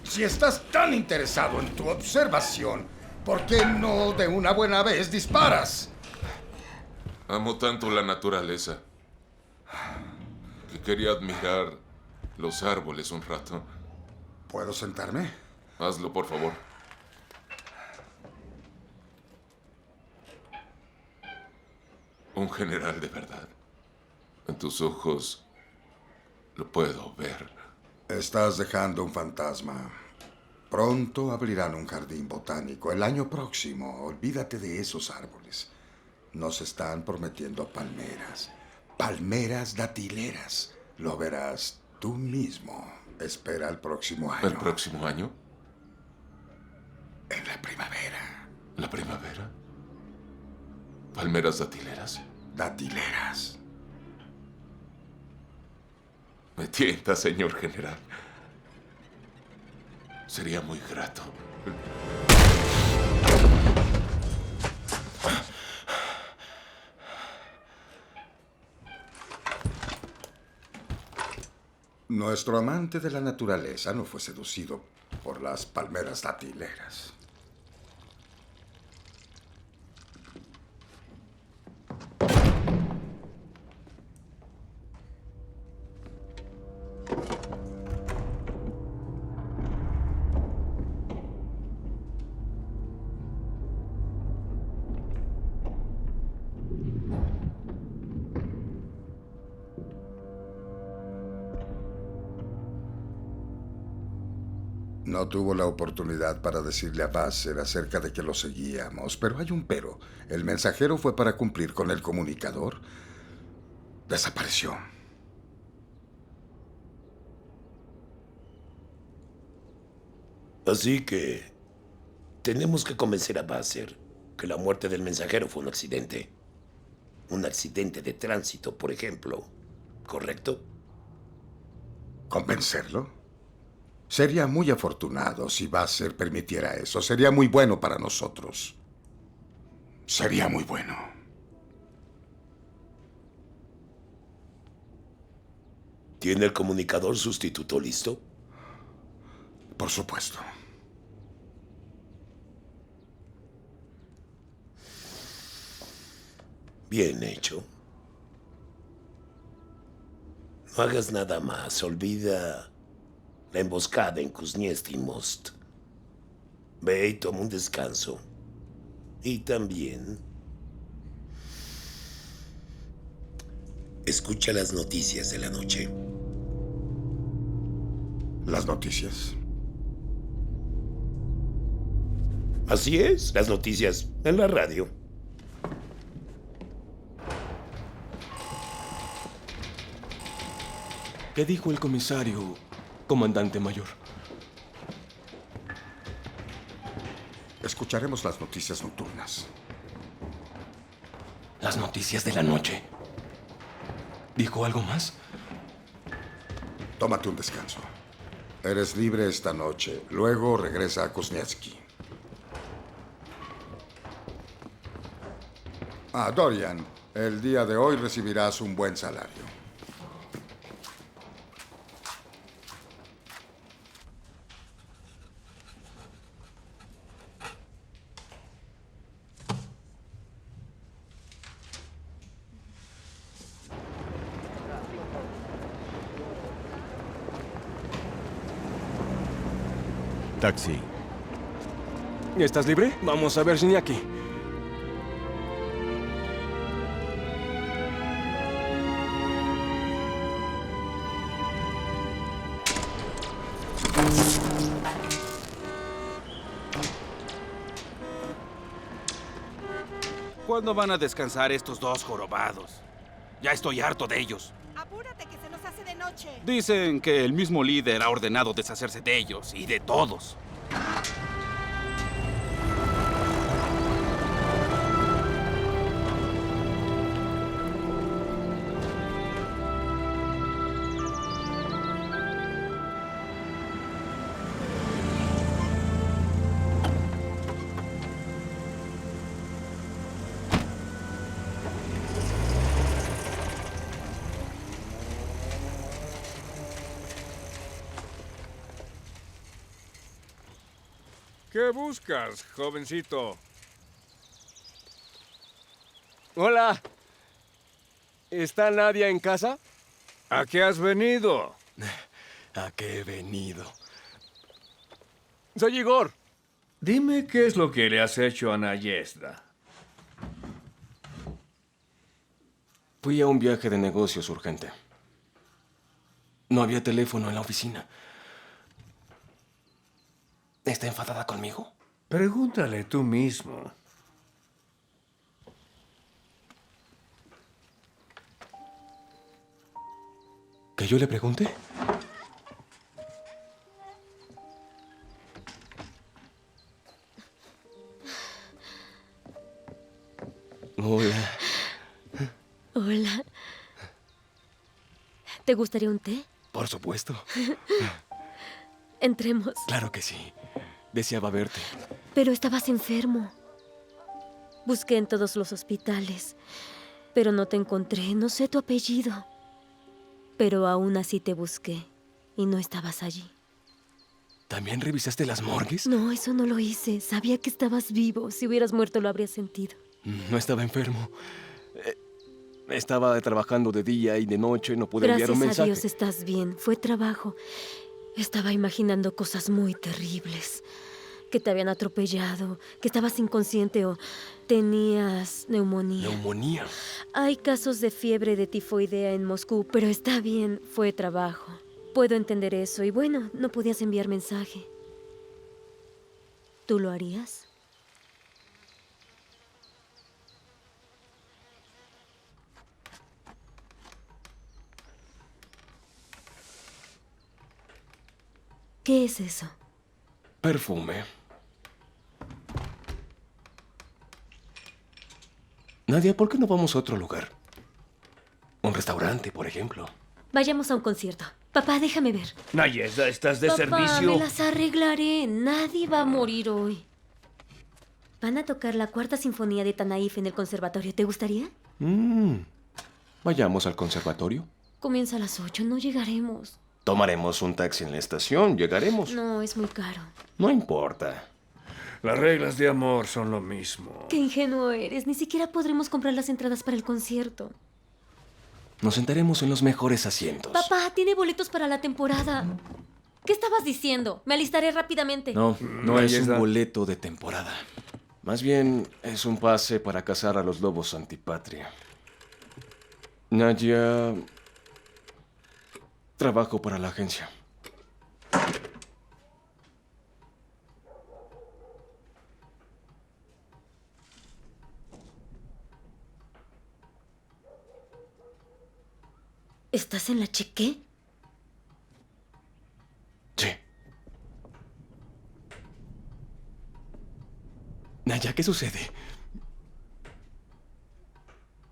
Si estás tan interesado en tu observación, ¿por qué no de una buena vez disparas? Amo tanto la naturaleza que quería admirar los árboles un rato. ¿Puedo sentarme? Hazlo, por favor. Un general de verdad. En tus ojos lo puedo ver. Estás dejando un fantasma. Pronto abrirán un jardín botánico. El año próximo, olvídate de esos árboles. Nos están prometiendo palmeras. Palmeras datileras. Lo verás tú mismo. Espera el próximo año. ¿El próximo año? En la primavera. ¿La primavera? ¿Palmeras datileras? Datileras. Me tienta, señor general. Sería muy grato. Nuestro amante de la naturaleza no fue seducido por las palmeras datileras. No tuvo la oportunidad para decirle a Basser acerca de que lo seguíamos, pero hay un pero. El mensajero fue para cumplir con el comunicador. Desapareció. Así que tenemos que convencer a Basser que la muerte del mensajero fue un accidente. Un accidente de tránsito, por ejemplo. ¿Correcto? ¿Convencerlo? Sería muy afortunado si Basser permitiera eso. Sería muy bueno para nosotros. Sería muy bueno. ¿Tiene el comunicador sustituto listo? Por supuesto. Bien hecho. No hagas nada más. Olvida la emboscada en Kuznetsky Most. Ve y toma un descanso. Y también escucha las noticias de la noche. ¿Las noticias? Así es, las noticias en la radio. ¿Qué dijo el comisario, comandante mayor? Escucharemos las noticias nocturnas. Las noticias de la noche. ¿Dijo algo más? Tómate un descanso. Eres libre esta noche. Luego regresa a Kuznetsky. Dorian, el día de hoy recibirás un buen salario. Taxi. ¿Estás libre? Vamos a ver Shinyaki. ¿Cuándo van a descansar estos dos jorobados? Ya estoy harto de ellos. Apúrate que se nos hace de noche. Dicen que el mismo líder ha ordenado deshacerse de ellos y de todos. ¿Qué buscas, jovencito? Hola. ¿Está Nadia en casa? ¿A qué has venido? ¿A qué he venido? Soy Igor. Dime qué es lo que le has hecho a Nayezda. Fui a un viaje de negocios urgente. No había teléfono en la oficina. ¿Está enfadada conmigo? Pregúntale tú mismo. ¿Que yo le pregunte? Hola. Hola. ¿Te gustaría un té? Por supuesto. Entremos. Claro que sí. Deseaba verte. Pero estabas enfermo. Busqué en todos los hospitales, pero no te encontré. No sé tu apellido. Pero aún así te busqué y no estabas allí. ¿También revisaste las morgues? No, eso no lo hice. Sabía que estabas vivo. Si hubieras muerto lo habría sentido. No estaba enfermo. Estaba trabajando de día y de noche. No pude enviar un mensaje. Gracias a Dios estás bien. Fue trabajo. Estaba imaginando cosas muy terribles. Que te habían atropellado, que estabas inconsciente o tenías neumonía. ¿Neumonía? Hay casos de fiebre de tifoidea en Moscú, pero está bien, fue trabajo. Puedo entender eso y bueno, no podías enviar mensaje. ¿Tú lo harías? ¿Qué es eso? Perfume. Nadia, ¿por qué no vamos a otro lugar? Un restaurante, por ejemplo. Vayamos a un concierto. Papá, déjame ver. Nayeda, ¿estás de Papá, servicio? me las arreglaré. Nadie va a morir hoy. Van a tocar la Cuarta Sinfonía de Tanaif en el conservatorio. ¿Te gustaría? Vayamos al conservatorio. Comienza a las 8. No llegaremos. Tomaremos un taxi en la estación. Llegaremos. No, es muy caro. No importa. Las reglas de amor son lo mismo. Qué ingenuo eres. Ni siquiera podremos comprar las entradas para el concierto. Nos sentaremos en los mejores asientos. Papá, tiene boletos para la temporada. ¿Qué estabas diciendo? Me alistaré rápidamente. No es un boleto de temporada. Más bien es un pase para cazar a los lobos antipatria. Nadia... Trabajo para la agencia. ¿Estás en la cheque? Sí. Naya, ¿qué sucede?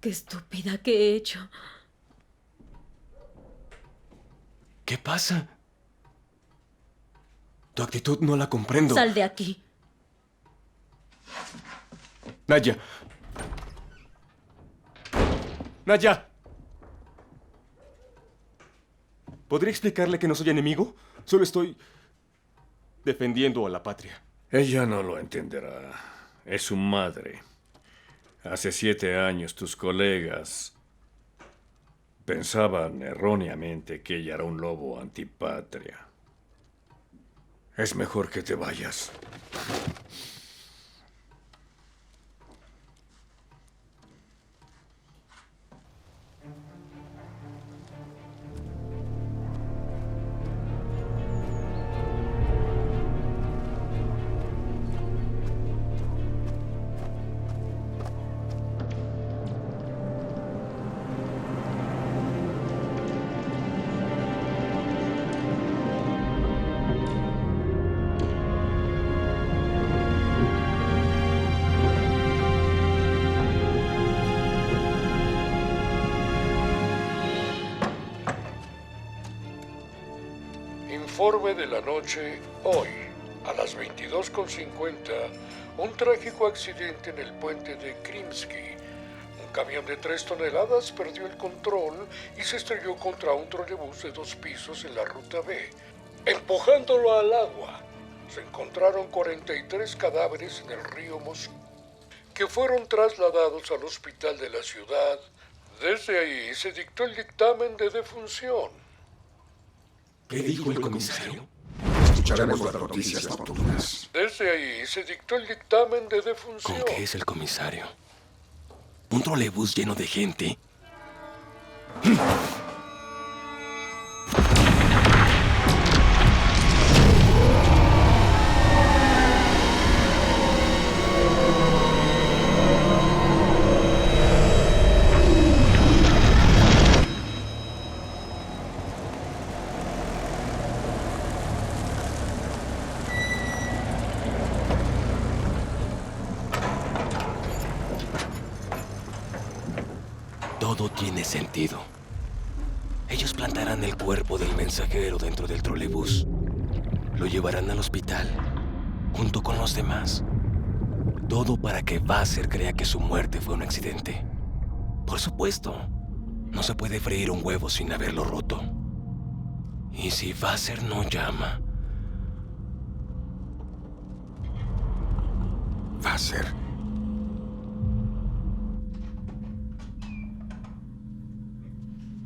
Qué estúpida que he hecho. ¿Qué pasa? Tu actitud no la comprendo. Sal de aquí. Naya. Naya. ¿Podría explicarle que no soy enemigo? Solo estoy defendiendo a la patria. Ella no lo entenderá. Es su madre. Hace 7 años tus colegas pensaban erróneamente que ella era un lobo antipatria. Es mejor que te vayas. Informe de la noche hoy, a las 22:50, un trágico accidente en el puente de Krimsky. Un camión de 3 toneladas perdió el control y se estrelló contra un trolebús de 2 pisos en la ruta B. Empujándolo al agua, se encontraron 43 cadáveres en el río Moscú, que fueron trasladados al hospital de la ciudad. Desde ahí se dictó el dictamen de defunción. ¿Qué dijo el comisario? Escucharemos las noticias nocturnas. Desde ahí se dictó el dictamen de defunción. ¿Con qué es el comisario? ¿Un trolebús lleno de gente? Todo tiene sentido. Ellos plantarán el cuerpo del mensajero dentro del trolebús. Lo llevarán al hospital, junto con los demás. Todo para que Vassar crea que su muerte fue un accidente. Por supuesto, no se puede freír un huevo sin haberlo roto. ¿Y si Vassar no llama? Vassar.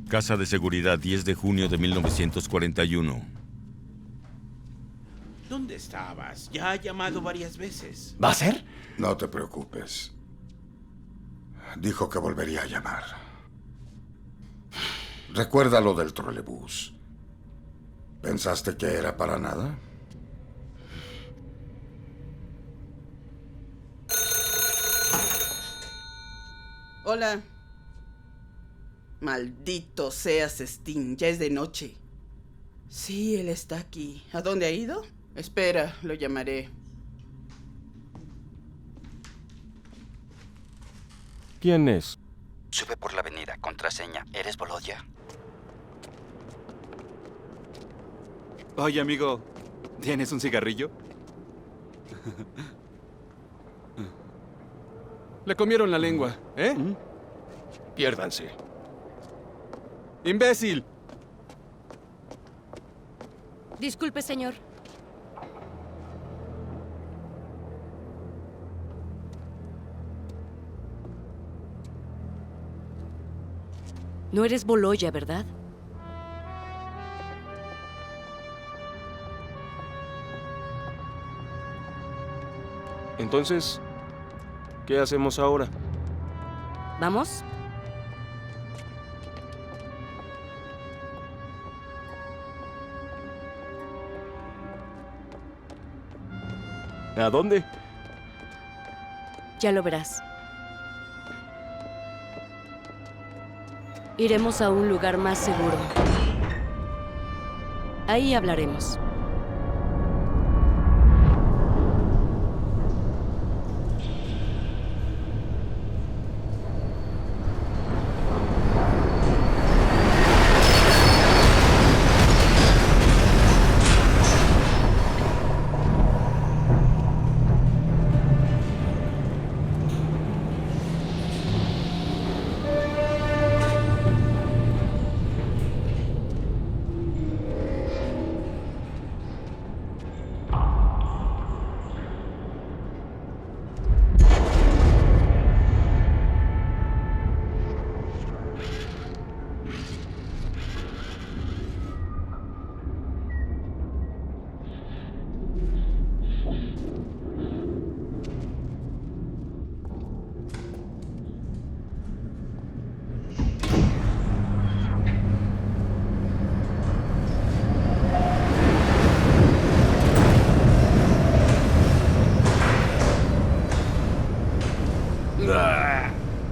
Casa de Seguridad, 10 de junio de 1941. ¿Dónde estabas? Ya ha llamado varias veces. ¿Vassar? No te preocupes. Dijo que volvería a llamar. Recuerda lo del trolebús. ¿Pensaste que era para nada? Hola. Maldito seas, Sting. Ya es de noche. Sí, él está aquí. ¿A dónde ha ido? Espera, lo llamaré. ¿Quién es? Sube por la avenida, contraseña. ¿Eres Volodya? Oye, amigo, ¿tienes un cigarrillo? Le comieron la lengua, ¿eh? Piérdanse. ¡Imbécil! Disculpe, señor. No eres Volodya, ¿verdad? Entonces, ¿qué hacemos ahora? ¿Vamos? ¿A dónde? Ya lo verás. Iremos a un lugar más seguro. Ahí hablaremos.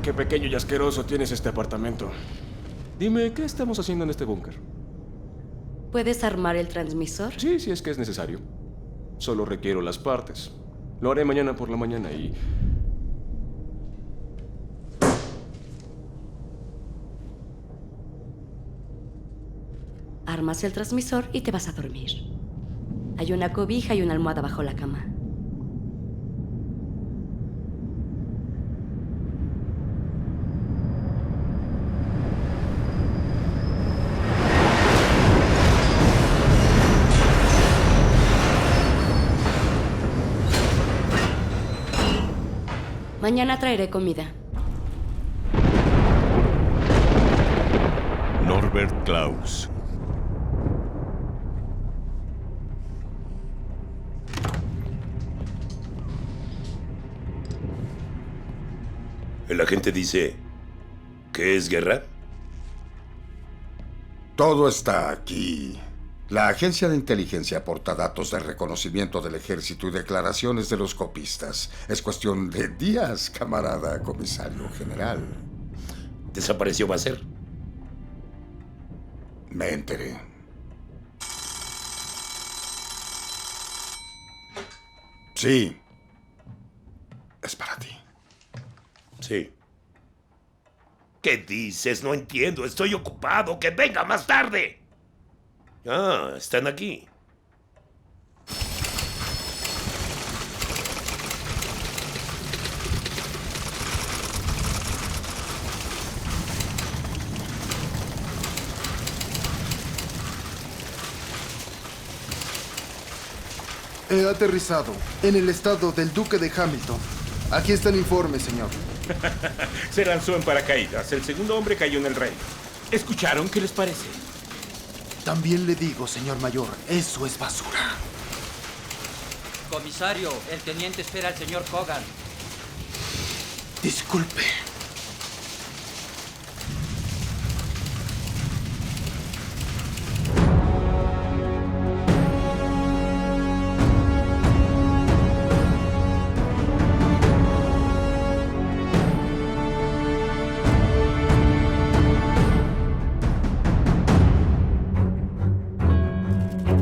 Qué pequeño y asqueroso tienes este apartamento. Dime, ¿qué estamos haciendo en este búnker? ¿Puedes armar el transmisor? Sí, si es que es necesario. Solo requiero las partes. Lo haré mañana por la mañana y... Armas el transmisor y te vas a dormir. Hay una cobija y una almohada bajo la cama. Mañana traeré comida. Norbert Klaus. El agente dice... ¿qué es guerra? Todo está aquí. La agencia de inteligencia aporta datos de reconocimiento del ejército y declaraciones de los copistas. Es cuestión de días, camarada comisario general. ¿Desapareció Basser? Me enteré. Sí. Es para ti. Sí. ¿Qué dices? No entiendo. Estoy ocupado. ¡Que venga más tarde! Ah, están aquí. He aterrizado en el estado del Duque de Hamilton. Aquí está el informe, señor. Se lanzó en paracaídas. El segundo hombre cayó en el rey. ¿Escucharon? ¿Qué les parece? También le digo, señor mayor, eso es basura. Comisario, el teniente espera al señor Kogan. Disculpe.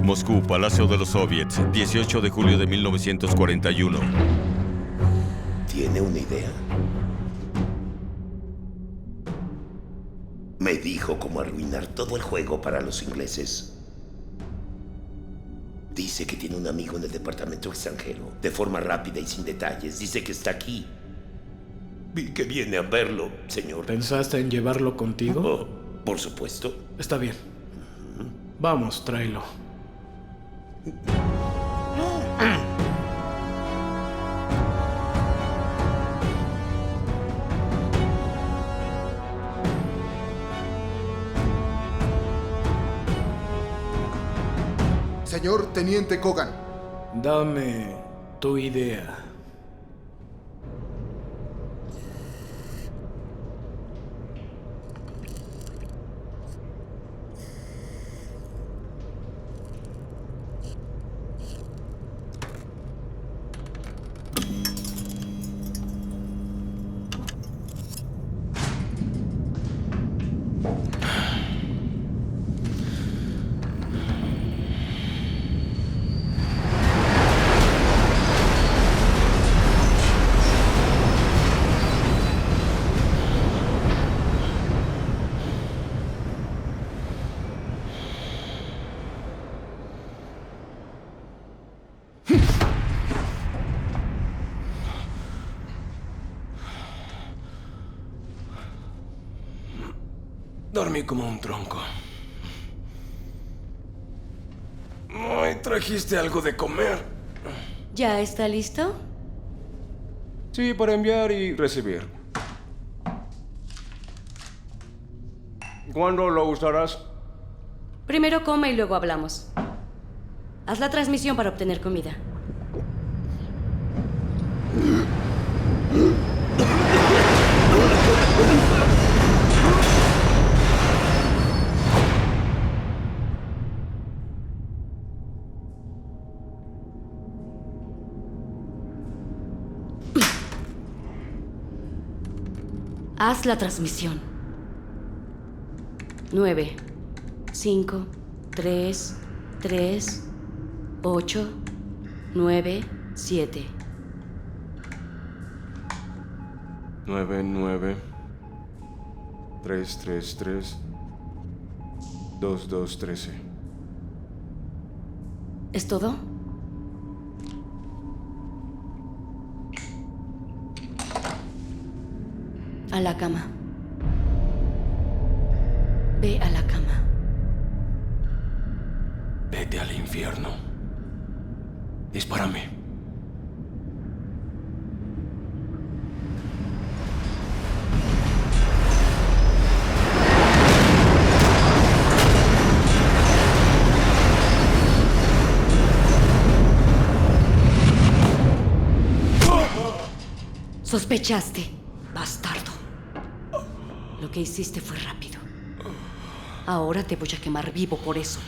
Moscú, Palacio de los Soviets, 18 de julio de 1941. ¿Tiene una idea? Me dijo cómo arruinar todo el juego para los ingleses. Dice que tiene un amigo en el departamento extranjero. De forma rápida y sin detalles. Dice que está aquí. Vi que viene a verlo, señor. ¿Pensaste en llevarlo contigo? Oh, por supuesto. Está bien. Vamos, tráelo. Señor Teniente Kogan. Dame tu idea. Dormí como un tronco. Ay, ¿trajiste algo de comer? ¿Ya está listo? Sí, para enviar y recibir. ¿Cuándo lo usarás? Primero come y luego hablamos. Haz la transmisión para obtener comida. Haz la transmisión. 9, 5, 3, 3, 8, 9, 7. 9, 9, 3, 3, 3, 2, 2, 13. ¿Es todo? A la cama. Ve a la cama. Vete al infierno. Dispárame. Sospechaste, bastardo. Lo que hiciste fue rápido. Ahora te voy a quemar vivo por eso.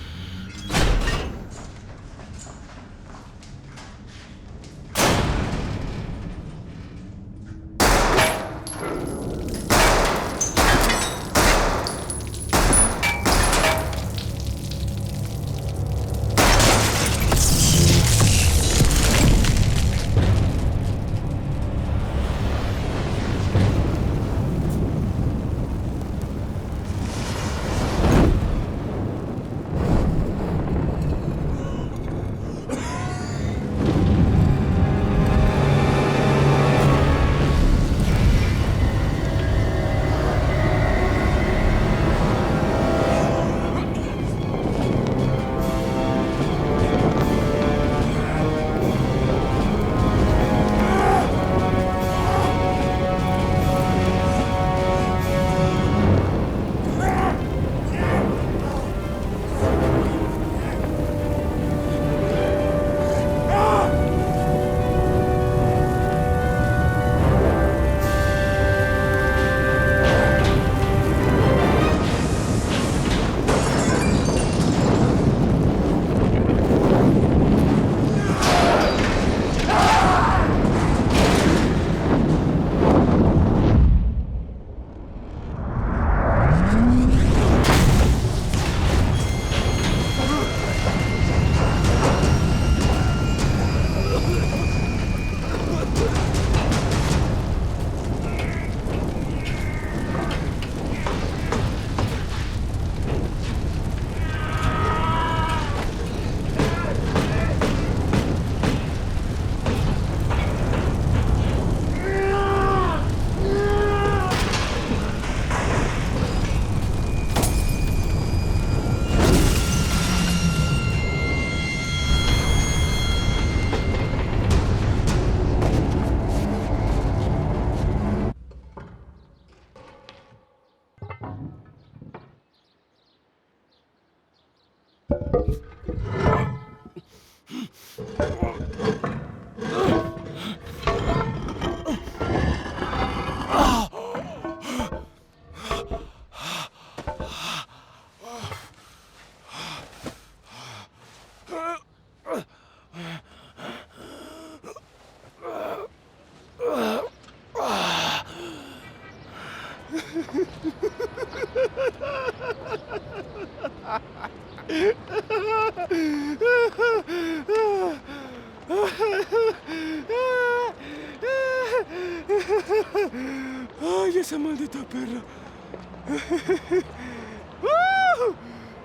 ¡Ay, esa maldita perra!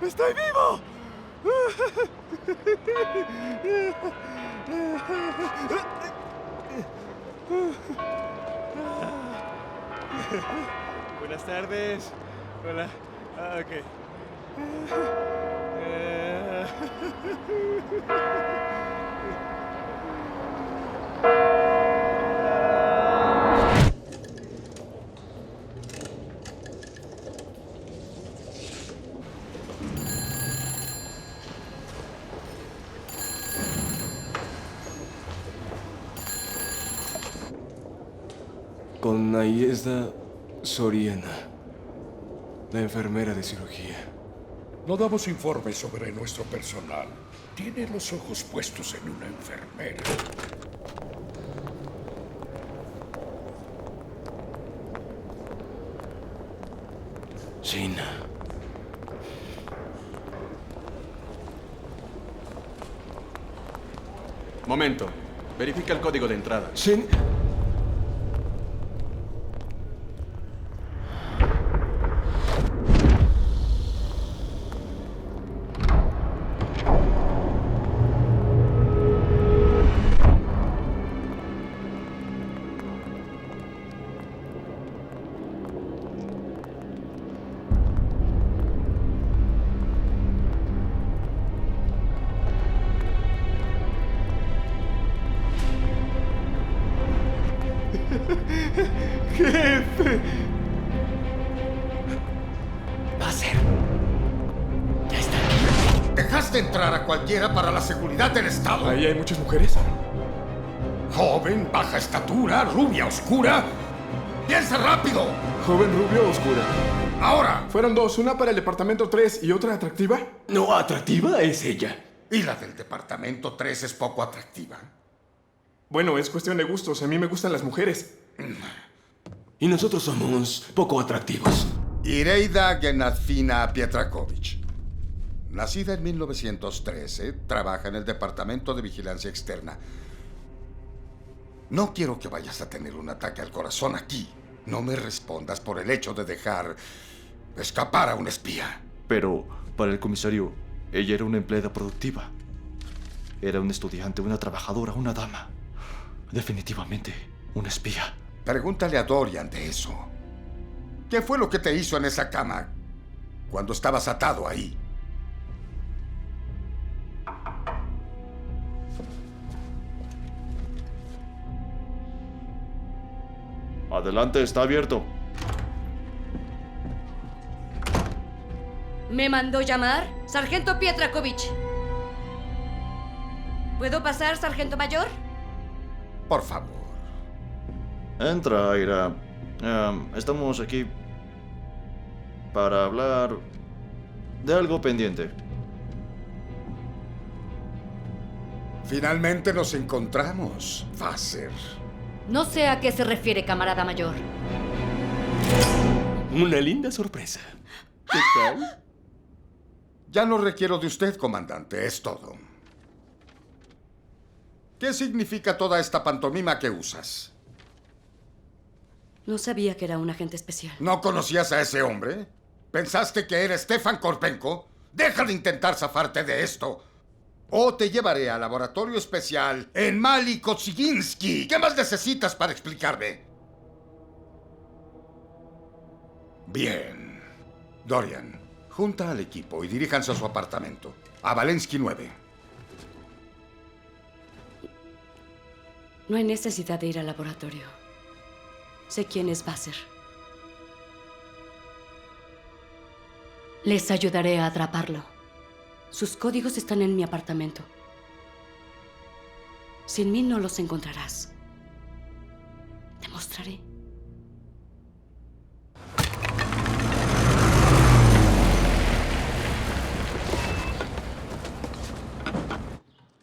¡Estoy vivo! Buenas tardes. Hola. Ok. Con Nayezda Soriana, la enfermera de cirugía. No damos informes sobre nuestro personal. Tiene los ojos puestos en una enfermera. China. Momento. Verifica el código de entrada. Shin. ¡Jefe! Va a ser. Ya está aquí. Dejaste entrar a cualquiera para la seguridad del Estado. ¿Ahí hay muchas mujeres? Joven, baja estatura, rubia, oscura. ¡Piensa rápido! Joven, rubio, oscura. ¡Ahora! Fueron dos, una para el departamento 3 y otra atractiva. No, atractiva es ella. Y la del departamento 3 es poco atractiva. Bueno, es cuestión de gustos. A mí me gustan las mujeres. Y nosotros somos poco atractivos. Ireida Genadfina Pietrakovich. Nacida en 1913, trabaja en el Departamento de Vigilancia Externa. No quiero que vayas a tener un ataque al corazón aquí. No me respondas por el hecho de dejar escapar a un espía. Pero para el comisario, ella era una empleada productiva. Era un estudiante, una trabajadora, una dama. Definitivamente, una espía. Pregúntale a Dorian de eso. ¿Qué fue lo que te hizo en esa cama cuando estabas atado ahí? Adelante, está abierto. ¿Me mandó llamar? Sargento Pietrakovich. ¿Puedo pasar, sargento mayor? Por favor. Entra, Ira. Estamos aquí para hablar de algo pendiente. Finalmente nos encontramos, Vassar. No sé a qué se refiere, camarada mayor. Una linda sorpresa. ¿Qué tal? Ya no requiero de usted, comandante. Es todo. ¿Qué significa toda esta pantomima que usas? No sabía que era un agente especial. ¿No conocías a ese hombre? ¿Pensaste que era Stefan Korpenko? Deja de intentar zafarte de esto. O te llevaré al laboratorio especial en Mali Kozyginski. ¿Qué más necesitas para explicarme? Bien. Dorian, junta al equipo y diríjanse a su apartamento. A Valensky 9. No hay necesidad de ir al laboratorio. Sé quién es Vassar. Les ayudaré a atraparlo. Sus códigos están en mi apartamento. Sin mí no los encontrarás. Te mostraré.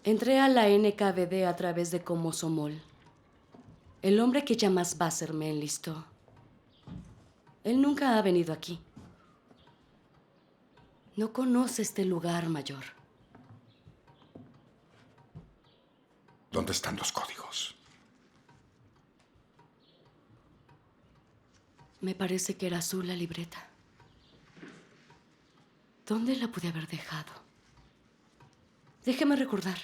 Entré a la NKVD a través de Komosomol. El hombre que llamas Basser me enlistó. Él nunca ha venido aquí. No conoce este lugar, mayor. ¿Dónde están los códigos? Me parece que era azul la libreta. ¿Dónde la pude haber dejado? Déjeme recordar.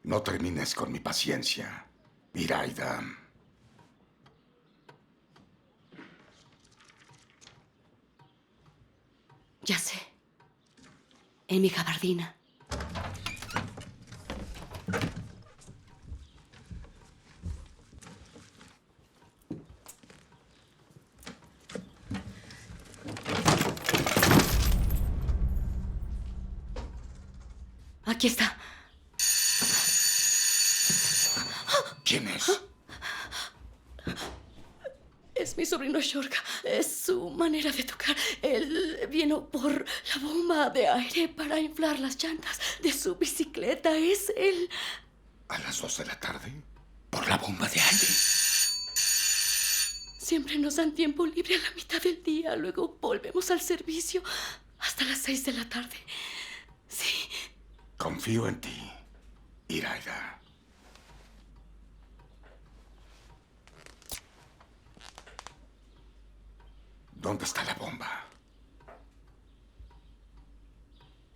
No termines con mi paciencia, Iraida. Ya sé. En mi gabardina. Aquí está. ¿Quién es? Es mi sobrino Shorka. Es su manera de tocar. Él vino por la bomba de aire para inflar las llantas de su bicicleta. Es él. ¿A las 2 de la tarde? ¿Por la bomba de aire? Siempre nos dan tiempo libre a la mitad del día. Luego volvemos al servicio hasta las 6 de la tarde. Sí. Confío en ti, Iraida. ¿Dónde está la bomba?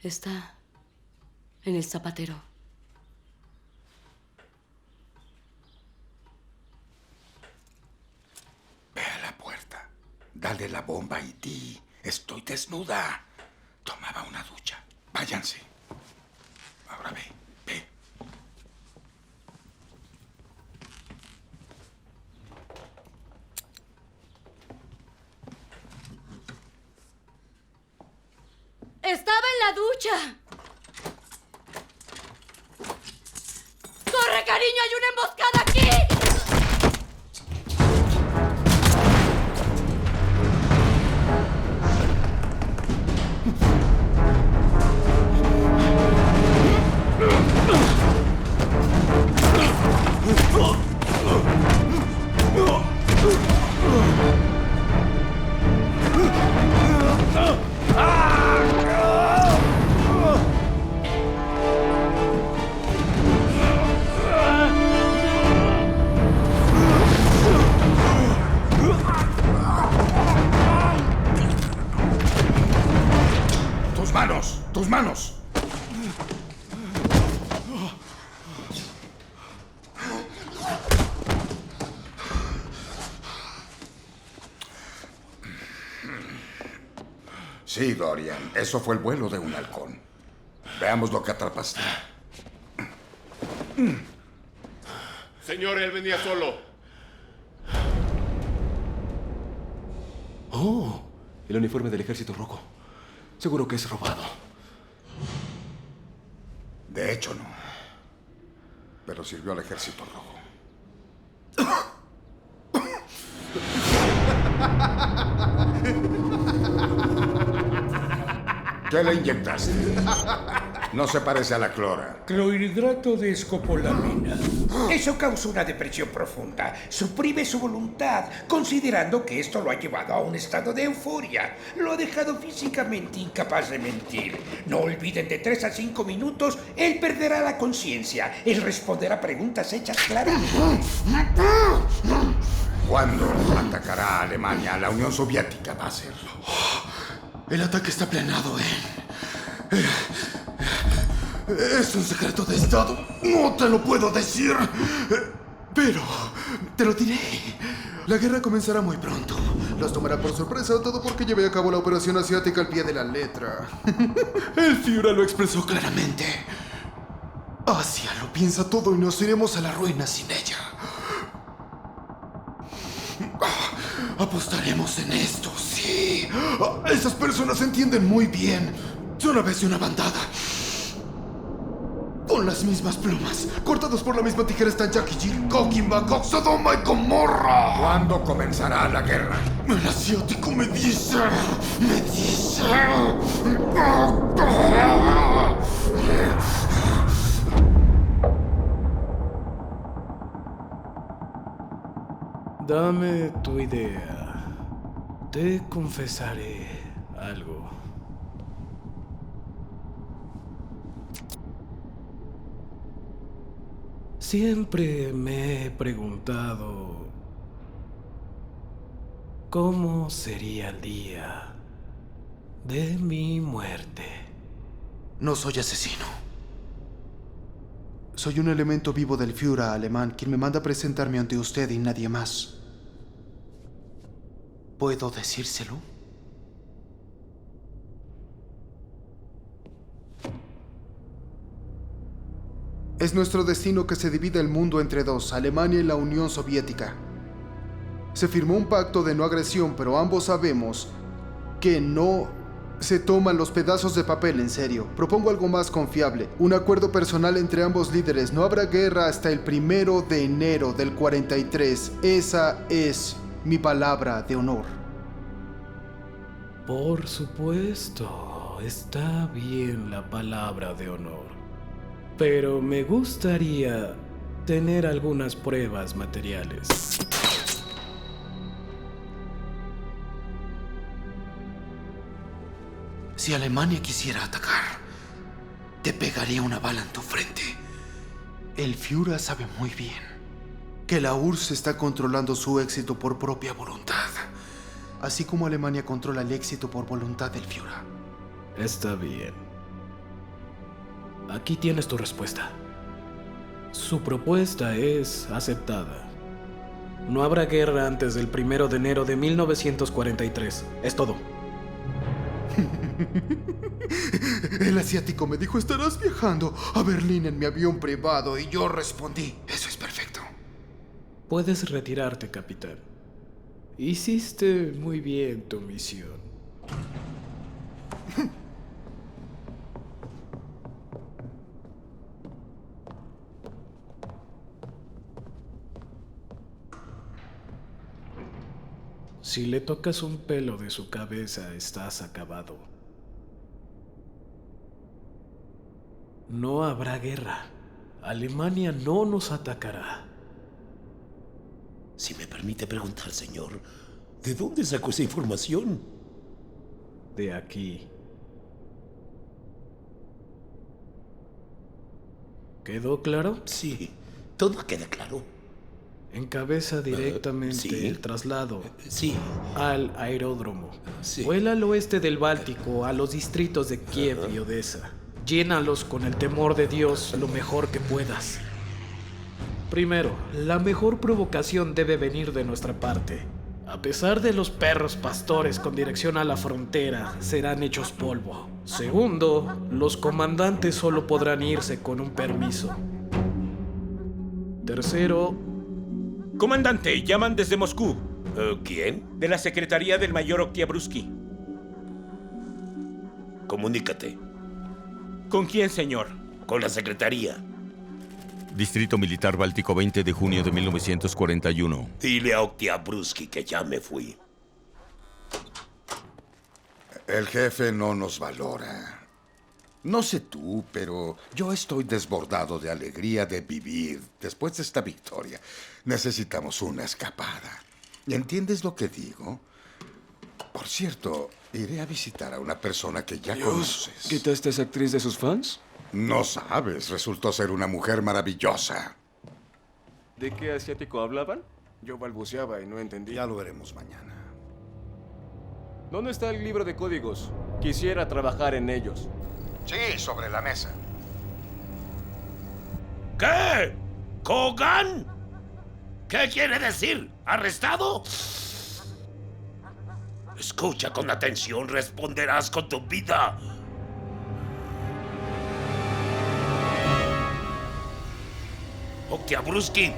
Está en el zapatero. Ve a la puerta. Dale la bomba y di: estoy desnuda. Tomaba una ducha. Váyanse. Ahora ve, ve. ¡Estaba en la ducha! ¡Corre, cariño! ¡Hay una emboscada aquí! ¡Tus manos! ¡Tus manos! Sí, Dorian. Eso fue el vuelo de un halcón. Veamos lo que atrapaste. Señor, él venía solo. Oh, el uniforme del Ejército Rojo. Seguro que es robado. De hecho, no. Pero sirvió al Ejército Rojo. ¿Qué le inyectaste? No se parece a la clora. Clorhidrato de escopolamina. Eso causa una depresión profunda. Suprime su voluntad, considerando que esto lo ha llevado a un estado de euforia. Lo ha dejado físicamente incapaz de mentir. No olviden, de 3 a 5 minutos, él perderá la conciencia. Él responderá preguntas hechas claramente. ¿Cuándo atacará a Alemania? La Unión Soviética va a hacerlo. El ataque está planeado, Es un secreto de Estado. No te lo puedo decir. Pero te lo diré. La guerra comenzará muy pronto. Los tomará por sorpresa, todo porque llevé a cabo la operación asiática al pie de la letra. El Führer lo expresó claramente. Asia lo piensa todo y nos iremos a la ruina sin ella. Apostaremos en esto, sí. Esas personas entienden muy bien. Son a veces una bandada. Con las mismas plumas, cortados por la misma tijera están Jack y Jill, Gog y Magog, Sodoma y Gomorra. ¿Cuándo comenzará la guerra? El asiático me dice. Dame tu idea. Te confesaré algo. Siempre me he preguntado cómo sería el día de mi muerte. No soy asesino. Soy un elemento vivo del Führer alemán, quien me manda a presentarme ante usted y nadie más. ¿Puedo decírselo? Es nuestro destino que se divida el mundo entre dos, Alemania y la Unión Soviética. Se firmó un pacto de no agresión, pero ambos sabemos que no se toman los pedazos de papel en serio. Propongo algo más confiable, un acuerdo personal entre ambos líderes. No habrá guerra hasta el 1 de enero del 43. Esa es mi palabra de honor. Por supuesto, está bien la palabra de honor. Pero me gustaría tener algunas pruebas materiales. Si Alemania quisiera atacar, te pegaría una bala en tu frente. El Führer sabe muy bien que la URSS está controlando su éxito por propia voluntad, así como Alemania controla el éxito por voluntad del Führer. Está bien. Aquí tienes tu respuesta. Su propuesta es aceptada. No habrá guerra antes del 1 de enero de 1943. Es todo. El asiático me dijo, estarás viajando a Berlín en mi avión privado, y yo respondí, eso es perfecto. Puedes retirarte, capitán. Hiciste muy bien tu misión. Si le tocas un pelo de su cabeza, estás acabado. No habrá guerra. Alemania no nos atacará. Si me permite preguntar, señor, ¿de dónde sacó esa información? De aquí. ¿Quedó claro? Sí, todo queda claro. Encabeza directamente ¿sí? el traslado sí. al aeródromo. Sí. Vuela al oeste del Báltico, a los distritos de Kiev y Odessa. Llénalos con el temor de Dios lo mejor que puedas. Primero, la mejor provocación debe venir de nuestra parte. A pesar de los perros pastores con dirección a la frontera, serán hechos polvo. Segundo, los comandantes solo podrán irse con un permiso. Tercero... Comandante, llaman desde Moscú. ¿Quién? De la Secretaría del Mayor Oktyabrsky. Comunícate. ¿Con quién, señor? Con la Secretaría. Distrito Militar Báltico, 20 de junio de 1941. Dile a Oktyabrsky que ya me fui. El jefe no nos valora. No sé tú, pero yo estoy desbordado de alegría de vivir después de esta victoria. Necesitamos una escapada. ¿Entiendes lo que digo? Por cierto, iré a visitar a una persona que ya conoces. ¿Quitaste a esa actriz de sus fans? No sabes, resultó ser una mujer maravillosa. ¿De qué asiático hablaban? Yo balbuceaba y no entendí. Ya lo veremos mañana. ¿Dónde está el libro de códigos? Quisiera trabajar en ellos. Sí, sobre la mesa. ¿Qué? ¿Kogan? ¿Qué quiere decir? ¿Arrestado? Escucha con atención, responderás con tu vida. Oktyabrsky.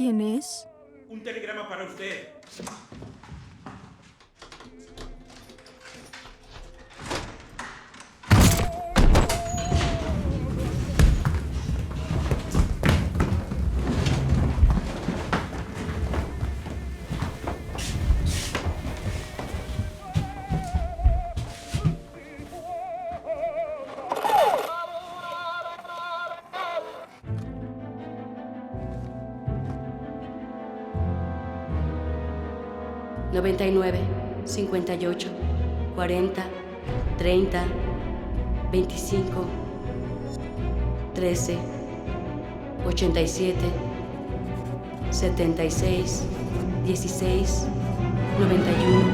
quién es? Un telegrama para usted. $99, $58, $40, $30, $25, $13, $87, $76, $16, $91.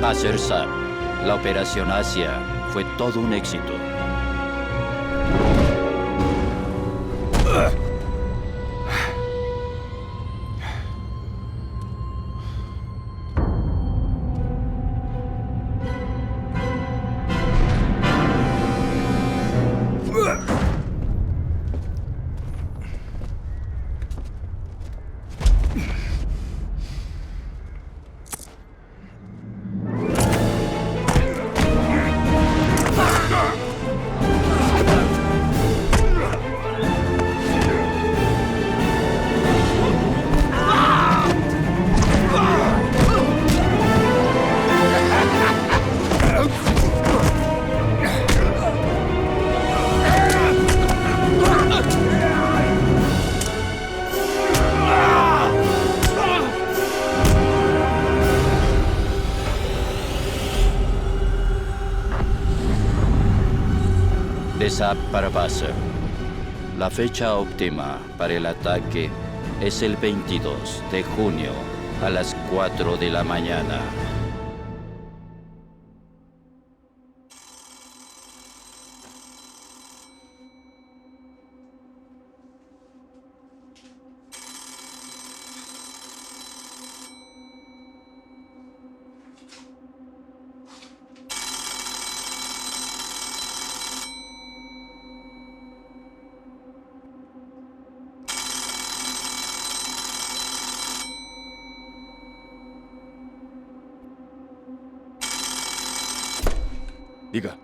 Nasser Saab, la Operación Asia fue todo un éxito. De Saab para Basser. La fecha óptima para el ataque es el 22 de junio a las 4 de la mañana. Diga.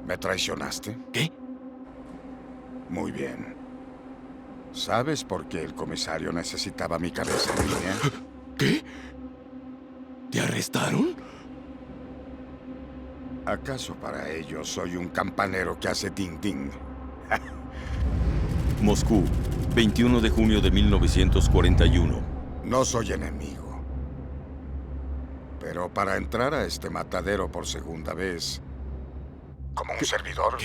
¿Me traicionaste? ¿Qué? Muy bien. ¿Sabes por qué el comisario necesitaba mi cabeza en línea? ¿Qué? ¿Te arrestaron? ¿Acaso para ellos soy un campanero que hace ding-ding? Moscú, 21 de junio de 1941. No soy enemigo. Pero para entrar a este matadero por segunda vez, como un servidor...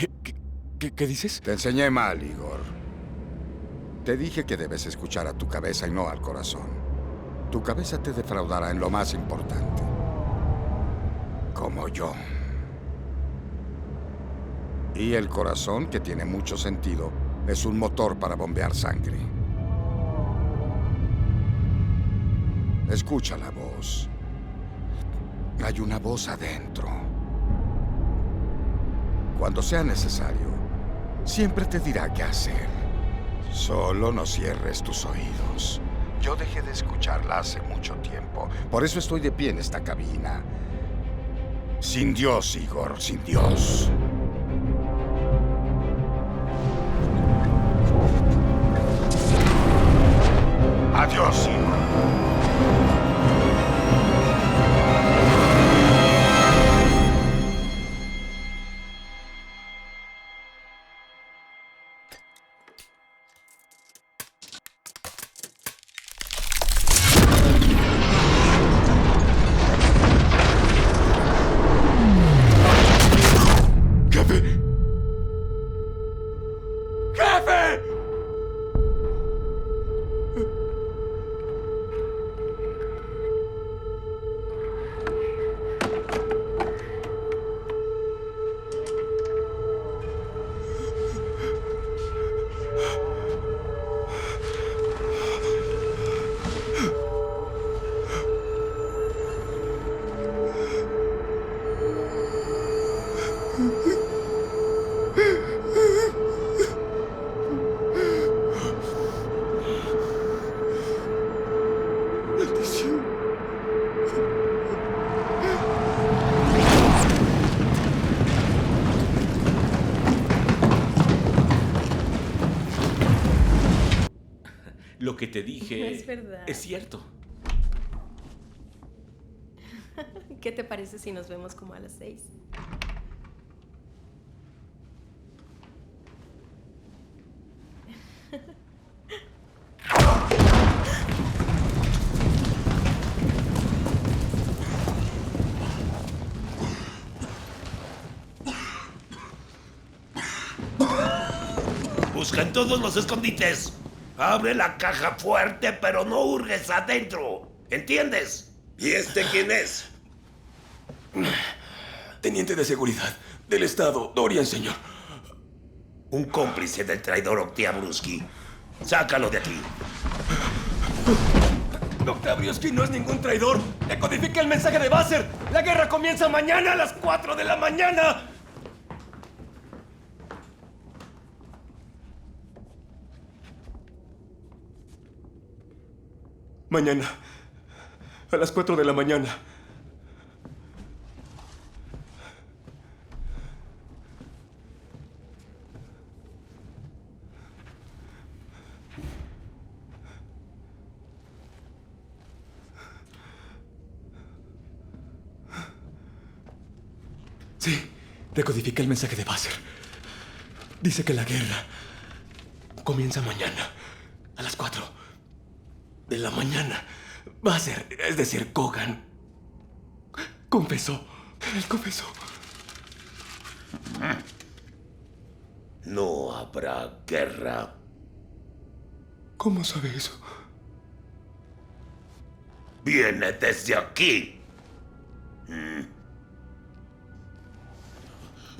¿Qué dices? Te enseñé mal, Igor. Te dije que debes escuchar a tu cabeza y no al corazón. Tu cabeza te defraudará en lo más importante. Como yo. Y el corazón, que tiene mucho sentido, es un motor para bombear sangre. Escucha la voz. Hay una voz adentro. Cuando sea necesario, siempre te dirá qué hacer. Solo no cierres tus oídos. Yo dejé de escucharla hace mucho tiempo. Por eso estoy de pie en esta cabina. Sin Dios, Igor, sin Dios. Adiós, Igor. que te dije... No es verdad. Es cierto. ¿Qué te parece si nos vemos como a las 6? Busca en todos los escondites. Abre la caja fuerte, pero no hurgues adentro. ¿Entiendes? ¿Y este quién es? Teniente de seguridad del estado, Dorian, señor. Un cómplice del traidor Octaviuski. Sácalo de aquí. Octaviuski no es ningún traidor. Decodifica el mensaje de Basser. La guerra comienza mañana a las 4 de la mañana. Mañana, a las 4 de la mañana. Sí, decodifica el mensaje de Basser. Dice que la guerra comienza mañana, a las 4 de la mañana. Basser, es decir, Kogan, confesó. Él confesó. No habrá guerra. ¿Cómo sabe eso? Viene desde aquí.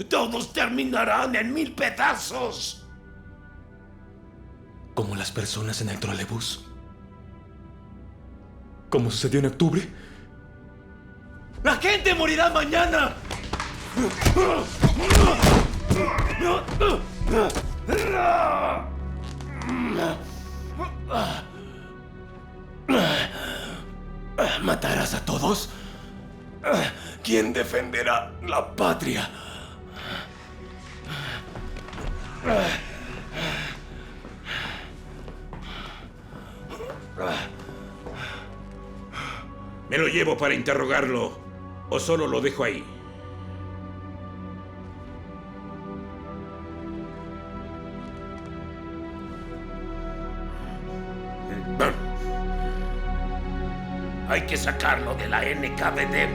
Todos terminarán en 1000 pedazos. Como las personas en el trolebús. Como sucedió en octubre. ¡La gente morirá mañana! ¿Matarás a todos? ¿Quién defenderá la patria? ¿Me lo llevo para interrogarlo o solo lo dejo ahí? Hay que sacarlo de la NKVD.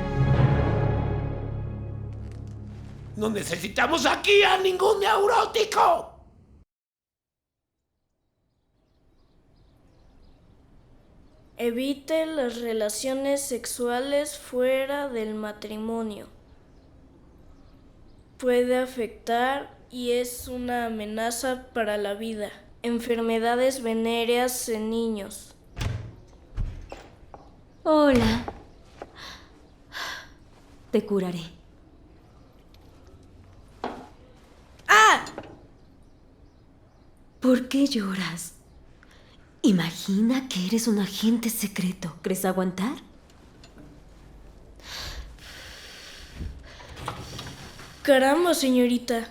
No necesitamos aquí a ningún neurótico. Evite las relaciones sexuales fuera del matrimonio. Puede afectar y es una amenaza para la vida. Enfermedades venéreas en niños. Hola. Te curaré. ¡Ah! ¿Por qué lloras? Imagina que eres un agente secreto. ¿Crees aguantar? Caramba, señorita.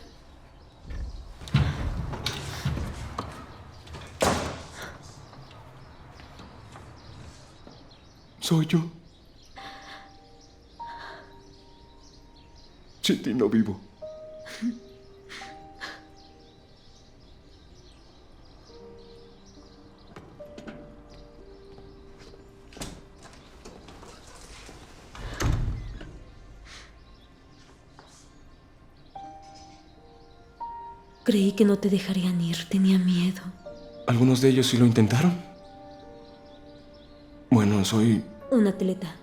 Soy yo. Sin ti no vivo. Creí que no te dejarían ir. Tenía miedo. ¿Algunos de ellos sí lo intentaron? Bueno, soy... un atleta.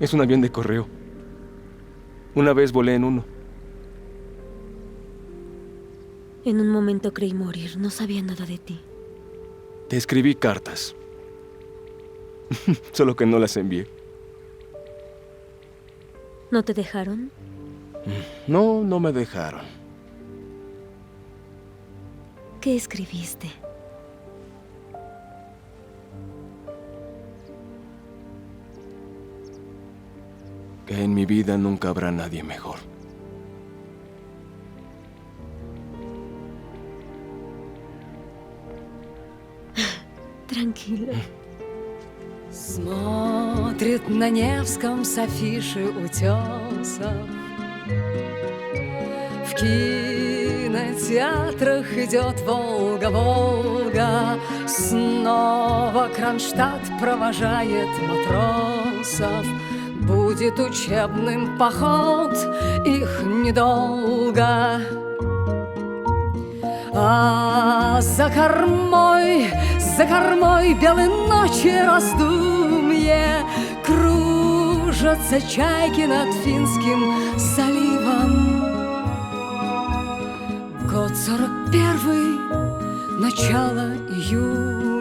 Es un avión de correo. Una vez volé en uno. En un momento creí morir. No sabía nada de ti. Te escribí cartas. Solo que no las envié. ¿No te dejaron? No, no me dejaron. ¿Qué escribiste? Que en mi vida nunca habrá nadie mejor. Tranquilo. Смотрит на Невском с афиши утесов. В кинотеатрах идет «Волга, Волга». Снова Кронштадт провожает матросов. Будет учебным поход, их недолго. А за кормой белой ночи раздумье кружатся чайки над Финским заливом. Год 41, начало июля.